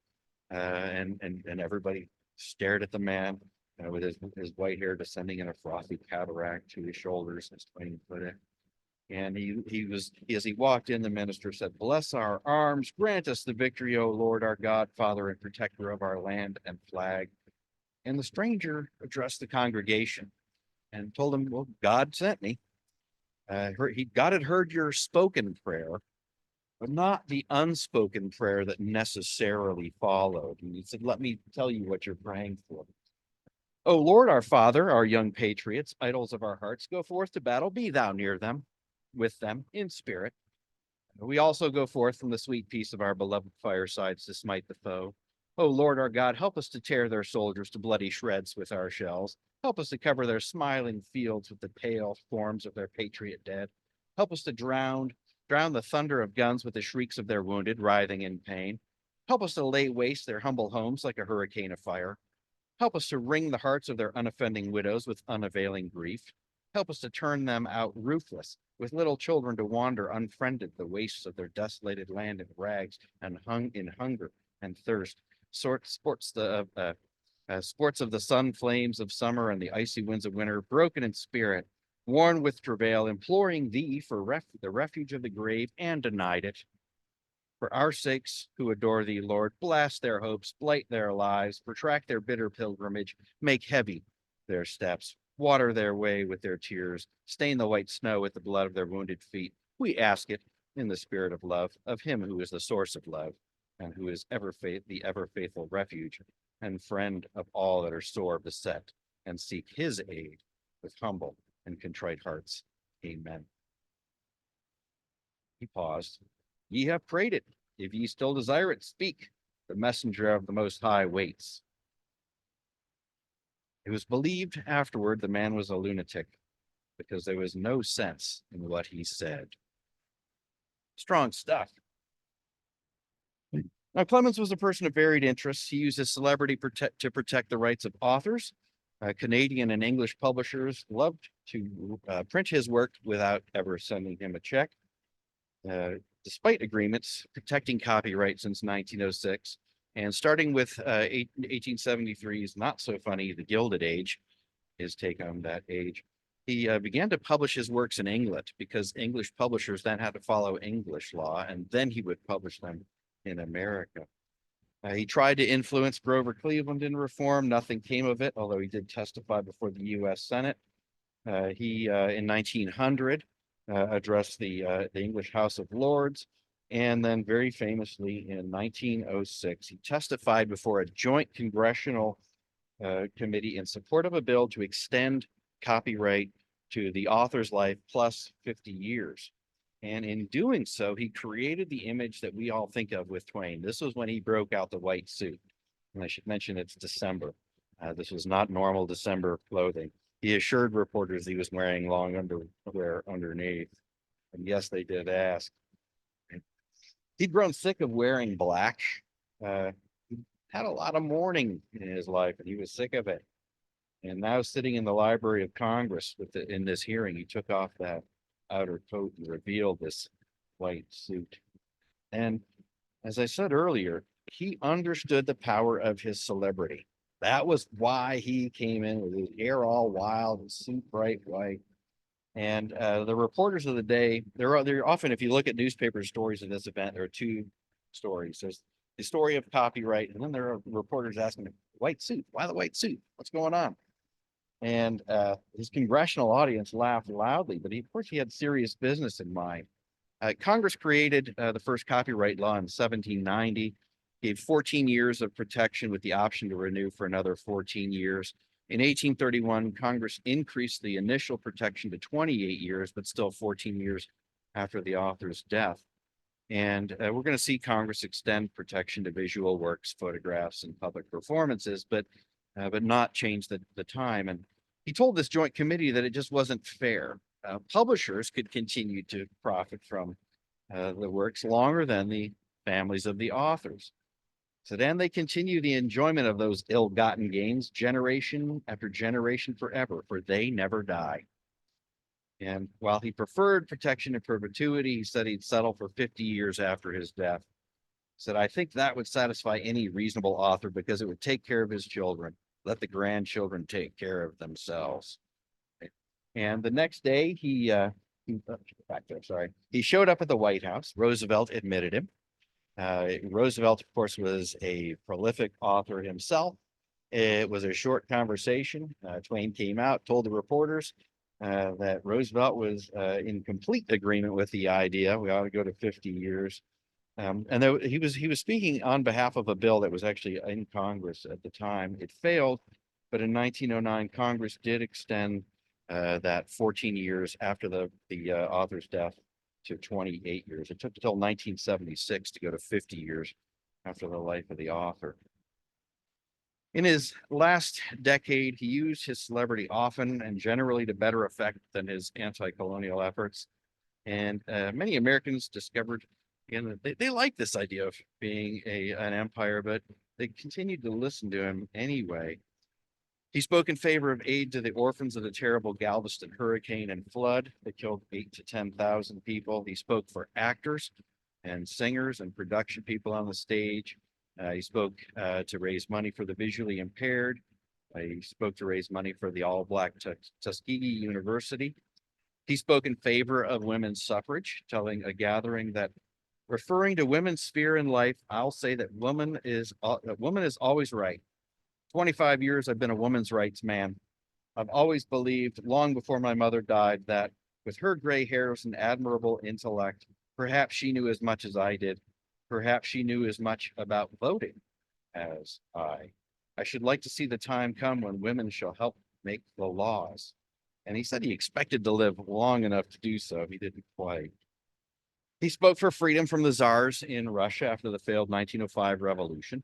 everybody stared at the man with his white hair descending in a frothy cataract to his shoulders, as Twain put it. And as he walked in, the minister said, "Bless our arms, grant us the victory, O Lord, our God, Father, and protector of our land and flag." And the stranger addressed the congregation and told him, "Well, God sent me. God had heard your spoken prayer, but not the unspoken prayer that necessarily followed." And he said, "Let me tell you what you're praying for. O Lord, our Father, our young patriots, idols of our hearts, go forth to battle. Be thou near them, with them, in spirit. We also go forth from the sweet peace of our beloved firesides to smite the foe. O Lord, our God, help us to tear their soldiers to bloody shreds with our shells. Help us to cover their smiling fields with the pale forms of their patriot dead. Help us to drown the thunder of guns with the shrieks of their wounded, writhing in pain. Help us to lay waste their humble homes like a hurricane of fire. Help us to wring the hearts of their unoffending widows with unavailing grief. Help us to turn them out roofless, with little children to wander unfriended the wastes of their desolated land in rags and hung in hunger and thirst. Sports of the sun flames of summer and the icy winds of winter, broken in spirit, worn with travail, imploring thee for the refuge of the grave, and denied it. For our sakes who adore thee, Lord, blast their hopes, blight their lives, protract their bitter pilgrimage, make heavy their steps, water their way with their tears, stain the white snow with the blood of their wounded feet. We ask it in the spirit of love, of him who is the source of love, and who is the ever faithful refuge and friend of all that are sore beset, and seek his aid with humble and contrite hearts. Amen. He paused. Ye have prayed it. If ye still desire it, speak. The messenger of the Most High waits. It was believed afterward the man was a lunatic because there was no sense in what he said. Strong stuff. Now, Clemens was a person of varied interests. He used his celebrity to protect the rights of authors. Canadian and English publishers loved to print his work without ever sending him a check. Despite agreements protecting copyright since 1906, and starting with 1873's not so funny, The Gilded Age, his take on that age, he began to publish his works in England because English publishers then had to follow English law, and then he would publish them in America. He tried to influence Grover Cleveland in reform. Nothing came of it, although he did testify before the U.S. Senate. In 1900, addressed the English House of Lords, and then very famously in 1906, he testified before a joint congressional committee in support of a bill to extend copyright to the author's life plus 50 years. And in doing so, he created the image that we all think of with Twain. This was when he broke out the white suit. And I should mention it's December. This was not normal December clothing. He assured reporters he was wearing long underwear underneath. And yes, they did ask. He'd grown sick of wearing black. He had a lot of mourning in his life, and he was sick of it. And now sitting in the Library of Congress in this hearing, he took off that outer coat and revealed this white suit. And as I said earlier, he understood the power of his celebrity. That was why he came in with his hair all wild, his suit bright white. And the reporters of the day, they're often, if you look at newspaper stories of this event, there are two stories. There's the story of copyright, and then there are reporters asking, white suit, why the white suit? What's going on? And his congressional audience laughed loudly, but of course he had serious business in mind. Congress created the first copyright law in 1790, gave 14 years of protection with the option to renew for another 14 years. In 1831, Congress increased the initial protection to 28 years, but still 14 years after the author's death. And we're going to see Congress extend protection to visual works, photographs, and public performances, but not change the time. And he told this joint committee that it just wasn't fair. Publishers could continue to profit from the works longer than the families of the authors. So then they continue the enjoyment of those ill-gotten gains generation after generation forever, for they never die. And while he preferred protection in perpetuity, he said he'd settle for 50 years after his death. He said, I think that would satisfy any reasonable author because it would take care of his children. Let the grandchildren take care of themselves. And the next day, he showed up at the White House. Roosevelt admitted him. Roosevelt, of course, was a prolific author himself. It was a short conversation. Twain came out, told the reporters that Roosevelt was in complete agreement with the idea. We ought to go to 50 years. And he was speaking on behalf of a bill that was actually in Congress at the time. It failed, but in 1909, Congress did extend that 14 years after the author's death to 28 years. It took until 1976 to go to 50 years after the life of the author. In his last decade, he used his celebrity often and generally to better effect than his anti-colonial efforts. And many Americans discovered again that they liked this idea of being an empire, but they continued to listen to him anyway. He spoke in favor of aid to the orphans of the terrible Galveston hurricane and flood that killed 8,000 to 10,000 people. He spoke for actors and singers and production people on the stage. He spoke to raise money for the visually impaired. He spoke to raise money for the all-black Tuskegee University. He spoke in favor of women's suffrage, telling a gathering that, referring to women's sphere in life, I'll say that woman is always right. 25 years I've been a woman's rights man. I've always believed, long before my mother died, that with her gray hairs and admirable intellect, perhaps she knew as much as I did. Perhaps she knew as much about voting as I. I should like to see the time come when women shall help make the laws. And he said he expected to live long enough to do so. He didn't quite. He spoke for freedom from the czars in Russia after the failed 1905 revolution.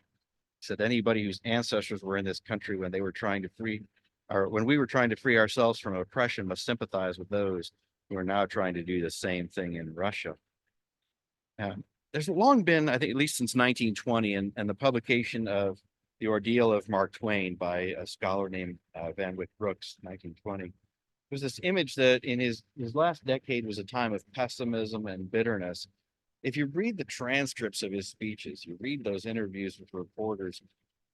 He said anybody whose ancestors were in this country when they were trying to free, or when we were trying to free ourselves from oppression must sympathize with those who are now trying to do the same thing in Russia. There's long been, I think, at least since 1920, and the publication of The Ordeal of Mark Twain by a scholar named Van Wyck Brooks, 1920. Was this image that in his last decade was a time of pessimism and bitterness. If you read the transcripts of his speeches, you read those interviews with reporters,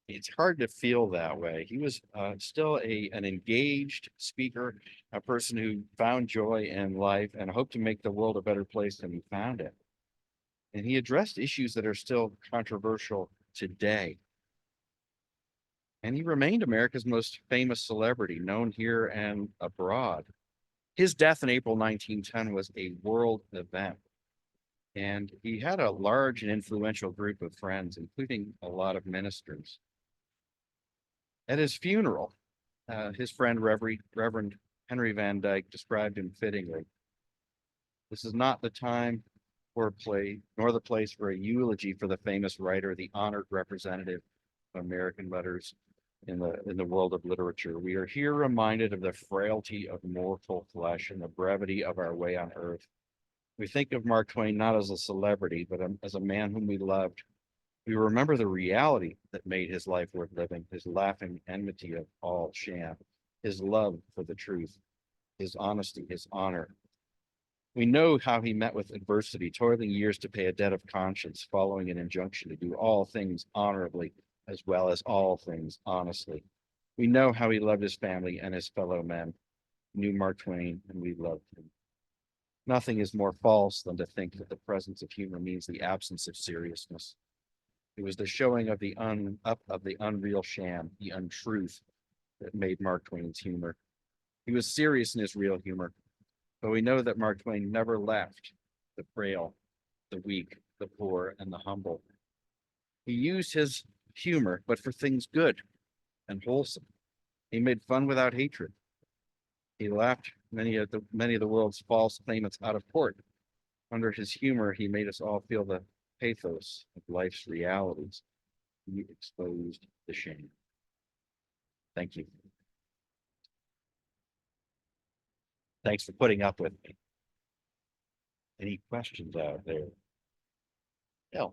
it's hard to feel that way. He was still an engaged speaker, a person who found joy in life and hoped to make the world a better place than he found it. And he addressed issues that are still controversial today. And he remained America's most famous celebrity, known here and abroad. His death in April 1910 was a world event. And he had a large and influential group of friends, including a lot of ministers. At his funeral, his friend Reverend Henry Van Dyke described him fittingly. This is not the time for a play, nor the place for a eulogy for the famous writer, the honored representative of American letters in the world of literature. We are here reminded of the frailty of mortal flesh and the brevity of our way on earth. We think of Mark Twain not as a celebrity, but as a man whom we loved. We remember the reality that made his life worth living, his laughing enmity of all sham, his love for the truth, his honesty, his honor. We know how he met with adversity, toiling years to pay a debt of conscience, following an injunction to do all things honorably, as well as all things honestly. We know how he loved his family and his fellow men. We knew Mark Twain, and we loved him. Nothing is more false than to think that the presence of humor means the absence of seriousness. It was the showing of the unreal sham, the untruth, that made Mark Twain's humor. He was serious in his real humor, but we know that Mark Twain never left the frail, the weak, the poor, and the humble. He used his humor, but for things good and wholesome. He made fun without hatred. He laughed many of the world's false claimants out of court. Under his humor, he made us all feel the pathos of life's realities. He exposed the shame. Thank you. Thanks for putting up with me. Any questions out there? No.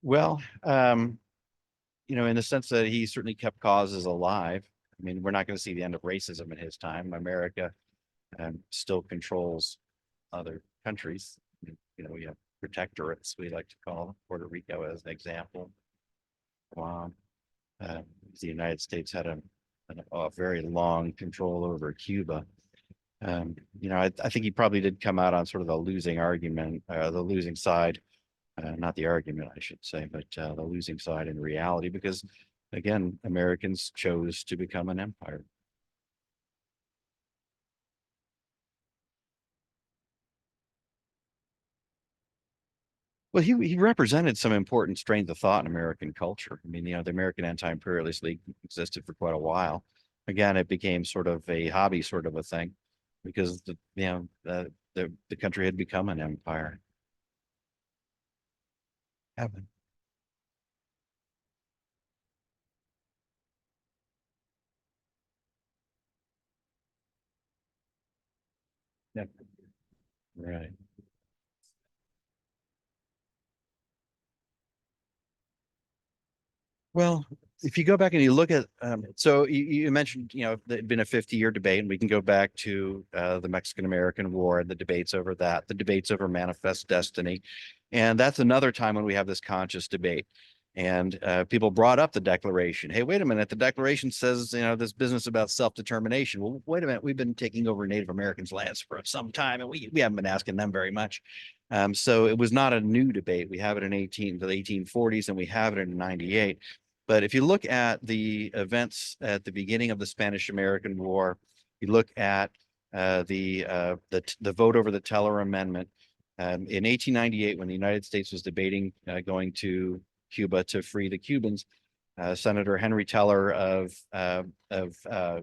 Well, in the sense that he certainly kept causes alive. I mean, we're not going to see the end of racism in his time. America still controls other countries. We have protectorates, we like to call them, Puerto Rico as an example. Guam. The United States had a very long control over Cuba. I think he probably did come out on sort of the losing argument, the losing side. Not the argument, I should say, but the losing side in reality, because again, Americans chose to become an empire. Well, he represented some important strains of thought in American culture. I mean, the American Anti-Imperialist League existed for quite a while. Again, it became sort of a hobby sort of a thing because the country had become an empire. Heaven. Yeah. Right. Well, if you go back and you look at, so you mentioned, there'd been a 50-year debate, and we can go back to the Mexican-American War and the debates over that, the debates over manifest destiny. And that's another time when we have this conscious debate. And people brought up the Declaration. Hey, wait a minute, the Declaration says, this business about self-determination. Well, wait a minute, we've been taking over Native Americans' lands for some time, and we haven't been asking them very much. So it was not a new debate. We have it in the 1840s, and we have it in 98. But if you look at the events at the beginning of the Spanish-American War, you look at the vote over the Teller Amendment in 1898, when the United States was debating going to Cuba to free the Cubans. Senator Henry Teller of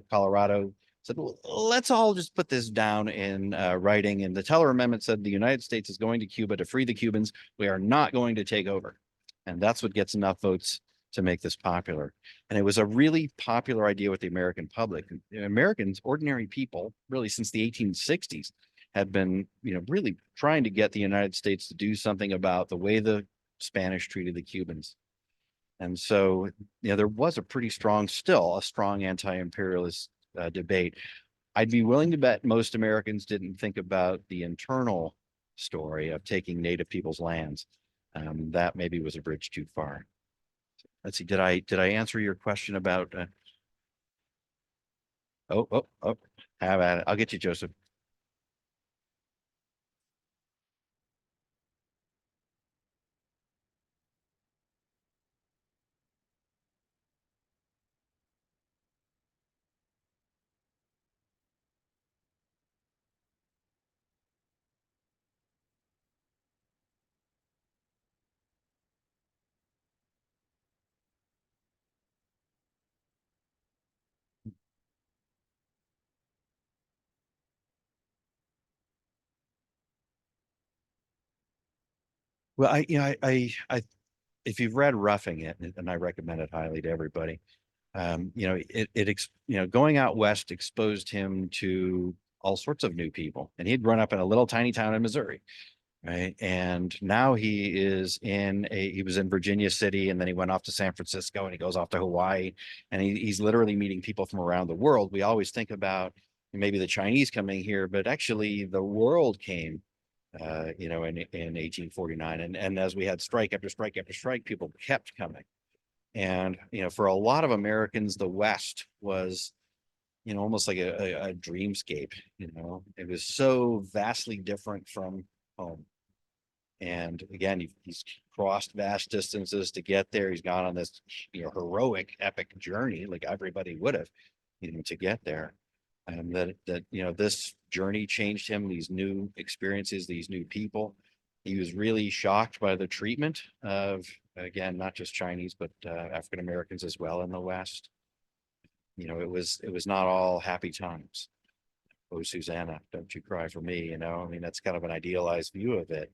Colorado said, well, let's all just put this down in writing. And the Teller Amendment said the United States is going to Cuba to free the Cubans. We are not going to take over. And that's what gets enough votes to make this popular. And it was a really popular idea with the American public. Americans, ordinary people, really since the 1860s, had been, really trying to get the United States to do something about the way the Spanish treated the Cubans. And so, there was still a strong anti-imperialist debate. I'd be willing to bet most Americans didn't think about the internal story of taking Native people's lands. That maybe was a bridge too far. Let's see. Did I answer your question about? Oh, have at it. I'll get you, Joseph. Well, if you've read Roughing It, and I recommend it highly to everybody, going out west exposed him to all sorts of new people, and he'd grown up in a little tiny town in Missouri, right? And now he was in Virginia City, and then he went off to San Francisco, and he goes off to Hawaii, and he's literally meeting people from around the world. We always think about maybe the Chinese coming here, but actually the world came in 1849. And as we had strike after strike after strike, people kept coming. And, for a lot of Americans, the West was, almost like a dreamscape. It was so vastly different from home. And again, he's crossed vast distances to get there. He's gone on this, heroic, epic journey, like everybody would have, to get there. And this journey changed him, these new experiences, these new people. He was really shocked by the treatment of, again, not just Chinese, but African Americans as well in the West. It was not all happy times. Oh, Susanna, don't you cry for me. That's kind of an idealized view of it.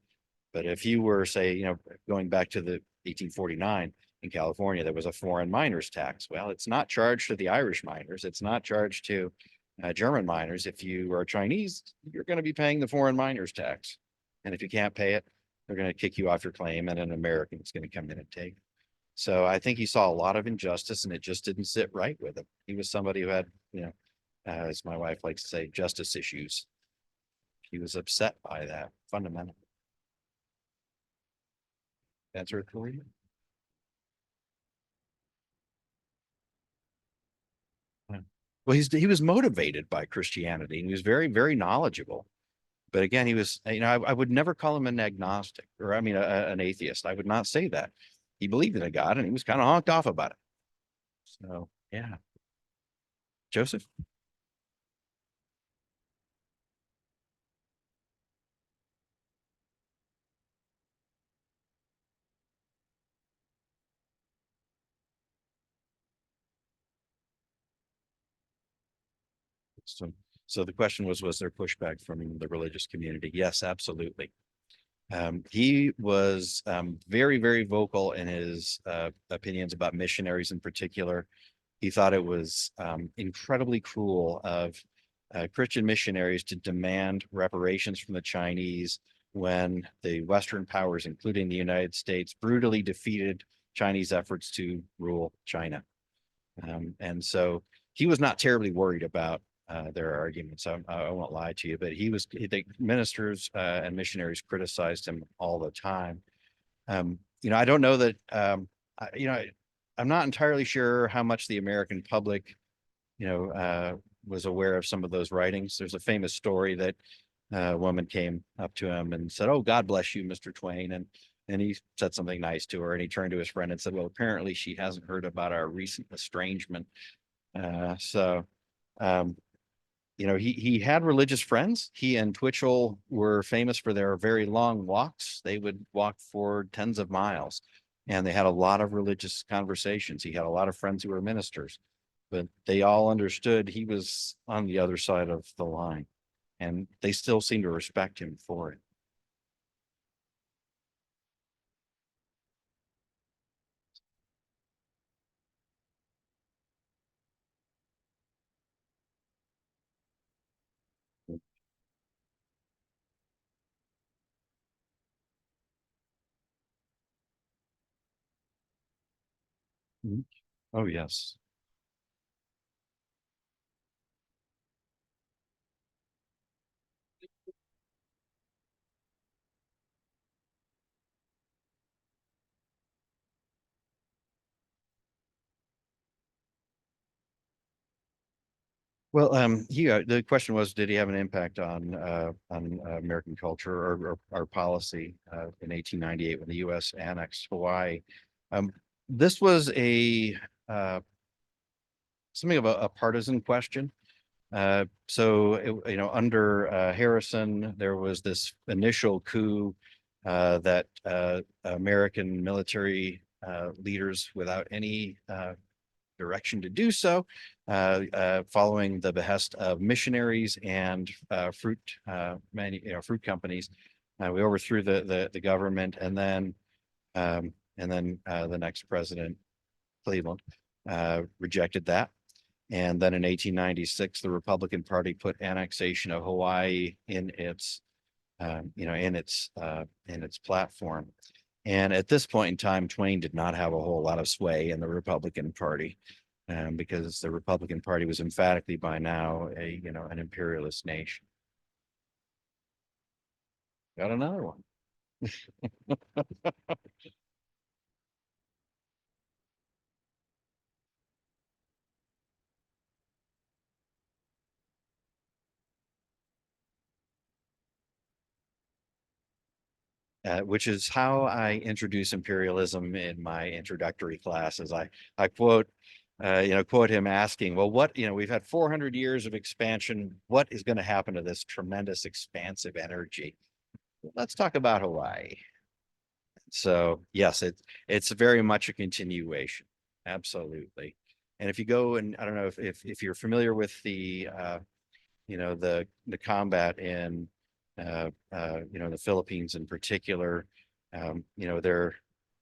But if you were, say, going back to the 1849 in California, there was a foreign miners tax. Well, it's not charged to the Irish miners. It's not charged to German miners. If you are Chinese, you're going to be paying the foreign miners tax. And if you can't pay it, they're going to kick you off your claim, and an American is going to come in and take it. So I think he saw a lot of injustice, and it just didn't sit right with him. He was somebody who had, as my wife likes to say, justice issues. He was upset by that fundamentally. Answer it for you. Well, he was motivated by Christianity, and he was very, very knowledgeable. But again, he was, I would never call him an agnostic, or an atheist. I would not say that. He believed in a God, and he was kind of honked off about it. So, yeah. Joseph? So, so the question was there pushback from the religious community? Yes, absolutely. He was very, very vocal in his opinions about missionaries in particular. He thought it was incredibly cruel of Christian missionaries to demand reparations from the Chinese when the Western powers, including the United States, brutally defeated Chinese efforts to rule China. And so he was not terribly worried about their arguments. I won't lie to you, but the ministers and missionaries criticized him all the time. I don't know that, I'm not entirely sure how much the American public, was aware of some of those writings. There's a famous story that a woman came up to him and said, "Oh, God bless you, Mr. Twain." And he said something nice to her, and he turned to his friend and said, "Well, apparently she hasn't heard about our recent estrangement." So, um, he had religious friends. He and Twitchell were famous for their very long walks. They would walk for tens of miles, and they had a lot of religious conversations. He had a lot of friends who were ministers, but they all understood he was on the other side of the line, and they still seem to respect him for it. Mhm. Oh, yes. Well, the question was, did he have an impact on American culture or our policy in 1898 when the U.S. annexed Hawaii? Um, this was a something of a partisan question. Under Harrison, there was this initial coup that American military leaders, without any direction to do so, following the behest of missionaries and fruit companies. We overthrew the government, and then the next president, Cleveland, rejected that. And then in 1896, the Republican Party put annexation of Hawaii in its platform. And at this point in time, Twain did not have a whole lot of sway in the Republican Party, because the Republican Party was emphatically by now an imperialist nation. Got another one. Which is how I introduce imperialism in my introductory classes. I quote him asking, "Well, we've had 400 years of expansion. What is going to happen to this tremendous expansive energy? Let's talk about Hawaii." So yes, it's very much a continuation. Absolutely. And if you go, and I don't know if you're familiar with the combat in the Philippines in particular, there's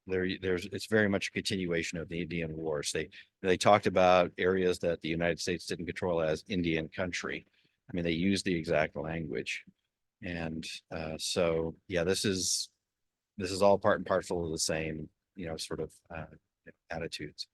it's very much a continuation of the Indian Wars. They talked about areas that the United States didn't control as Indian country. I mean, they used the exact language. And so yeah, this is all part and parcel of the same, sort of attitudes.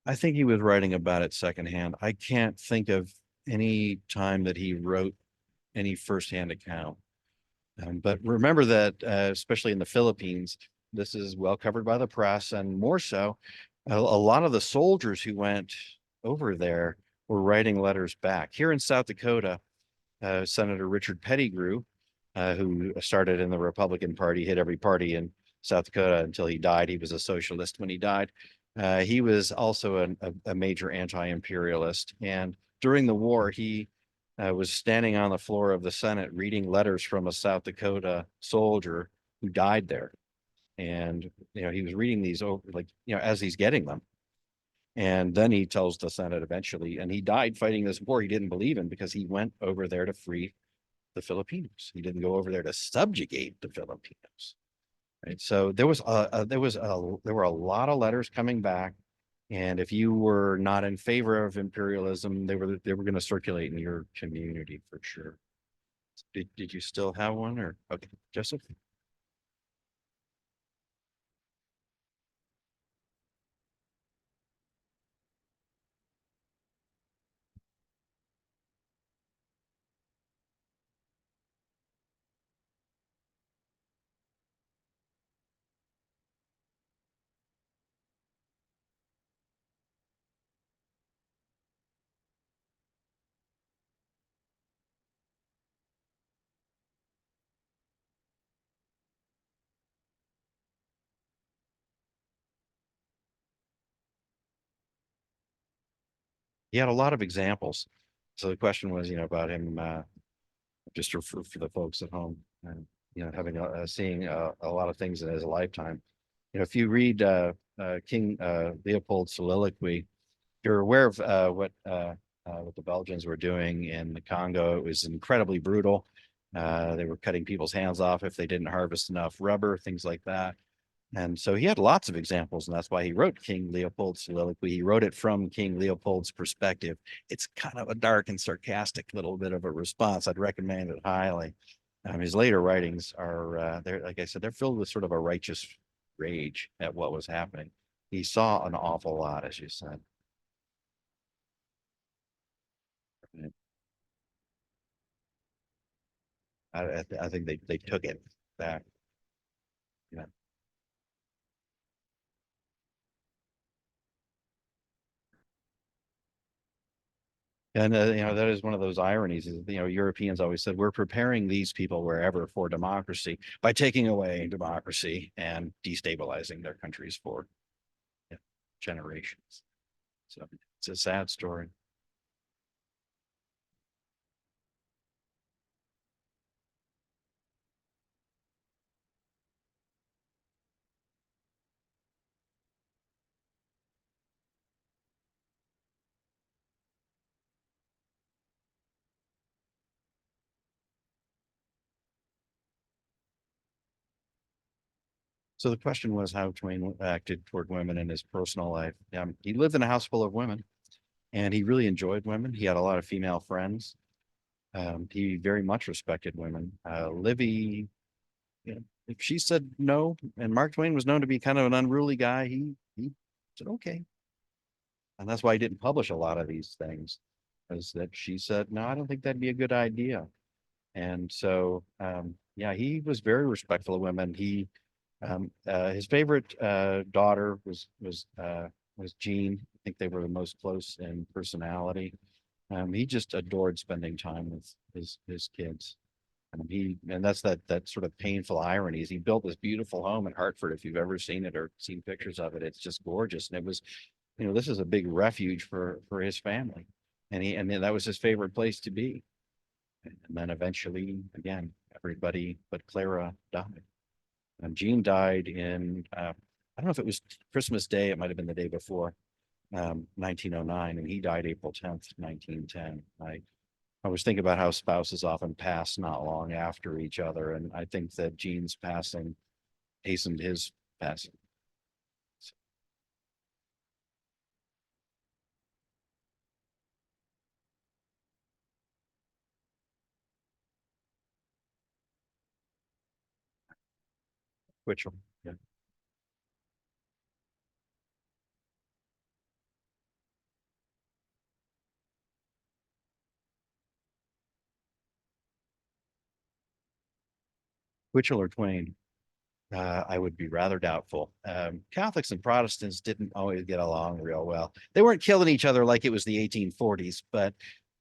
I think he was writing about it secondhand. I can't think of any time that he wrote any firsthand account. But remember that, especially in the Philippines, this is well covered by the press, and more so, a lot of the soldiers who went over there were writing letters back. Here in South Dakota, Senator Richard Pettigrew, who started in the Republican Party, hit every party in South Dakota until he died. He was a socialist when he died. He was also a major anti-imperialist. And during the war, he was standing on the floor of the Senate reading letters from a South Dakota soldier who died there. And, he was reading these over, like, as he's getting them. And then he tells the Senate eventually, and he died fighting this war he didn't believe in because he went over there to free the Filipinos. He didn't go over there to subjugate the Filipinos. Right. So there were a lot of letters coming back, and if you were not in favor of imperialism, they were going to circulate in your community for sure. Did you still have one, or okay, Joseph? He had a lot of examples. So the question was, about him, just for the folks at home, and having seeing a lot of things in his lifetime. If you read King Leopold's soliloquy, you're aware of what the Belgians were doing in the Congo. It was incredibly brutal. They were cutting people's hands off if they didn't harvest enough rubber, things like that. And so he had lots of examples, and that's why he wrote King Leopold's soliloquy. He wrote it from King Leopold's perspective. It's kind of a dark and sarcastic little bit of a response. I'd recommend it highly. His later writings are, they're, like I said, they're filled with sort of a righteous rage at what was happening. He saw an awful lot, as you said. I think they took it back. Yeah. And that is one of those ironies is, Europeans always said, we're preparing these people wherever for democracy by taking away democracy and destabilizing their countries for, yeah, generations. So it's a sad story. So the question was how Twain acted toward women in his personal life. He lived in a house full of women, and he really enjoyed women. He had a lot of female friends. He very much respected women. Livy, if she said no, and Mark Twain was known to be kind of an unruly guy, he said okay. And that's why he didn't publish a lot of these things, is that she said, no, I don't think that'd be a good idea. And so, yeah, he was very respectful of women. His favorite daughter was Jean. I think they were the most close in personality. He just adored spending time with his kids. And that's that sort of painful irony is he built this beautiful home in Hartford. If you've ever seen it or seen pictures of it, it's just gorgeous. And it was, this is a big refuge for his family. And then that was his favorite place to be. And then eventually, again, everybody but Clara died. And Jean died in, I don't know if it was Christmas Day, it might have been the day before, 1909, and he died April 10th, 1910. I was thinking about how spouses often pass not long after each other, and I think that Jean's passing hastened his passing. Which, yeah. Twitchell or Twain? I would be rather doubtful. Catholics and Protestants didn't always get along real well. They weren't killing each other like it was the 1840s, but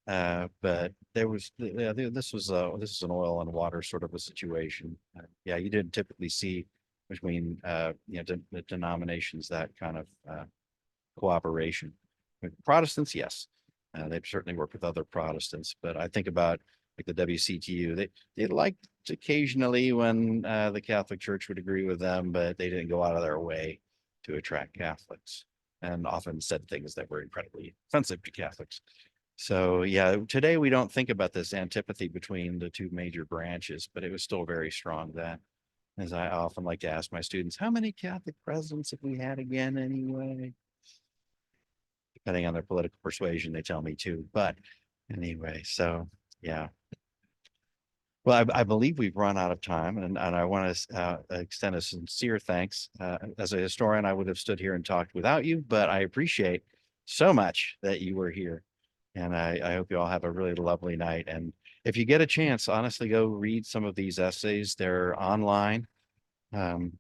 there was this is an oil and water sort of a situation. Yeah, you didn't typically see between the denominations that kind of cooperation. With Protestants, yes, they've certainly worked with other Protestants, but I think about like the WCTU, they liked occasionally when the Catholic Church would agree with them, but they didn't go out of their way to attract Catholics, and often said things that were incredibly offensive to Catholics. So yeah, today we don't think about this antipathy between the two major branches, but it was still very strong then. as I often like to ask my students, how many Catholic presidents have we had again anyway? Depending on their political persuasion, they tell me too. But anyway, so yeah. Well, I believe we've run out of time, and I want to extend a sincere thanks. As a historian, I would have stood here and talked without you, but I appreciate so much that you were here. And I hope you all have a really lovely night. And if you get a chance, honestly, go read some of these essays. They're online. Um,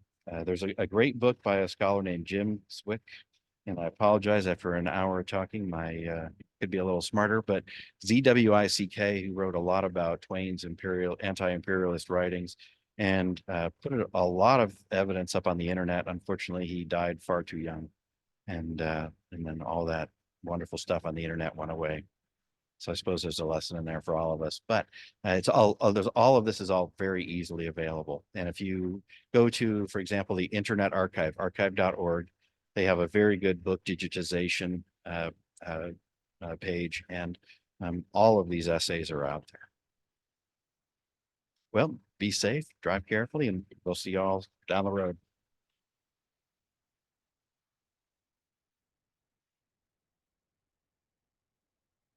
there's a great book by a scholar named Jim Swick, and I apologize after an hour of talking, my could be a little smarter, but ZWICK, who wrote a lot about Twain's anti-imperialist writings, and put a lot of evidence up on the internet. Unfortunately, he died far too young, and then all that wonderful stuff on the internet went away. So I suppose there's a lesson in there for all of us, but it's there's all of this is all very easily available. And if you go to, for example, the Internet Archive, archive.org, they have a very good book digitization page, and all of these essays are out there. Well, be safe, drive carefully, and we'll see you all down the road.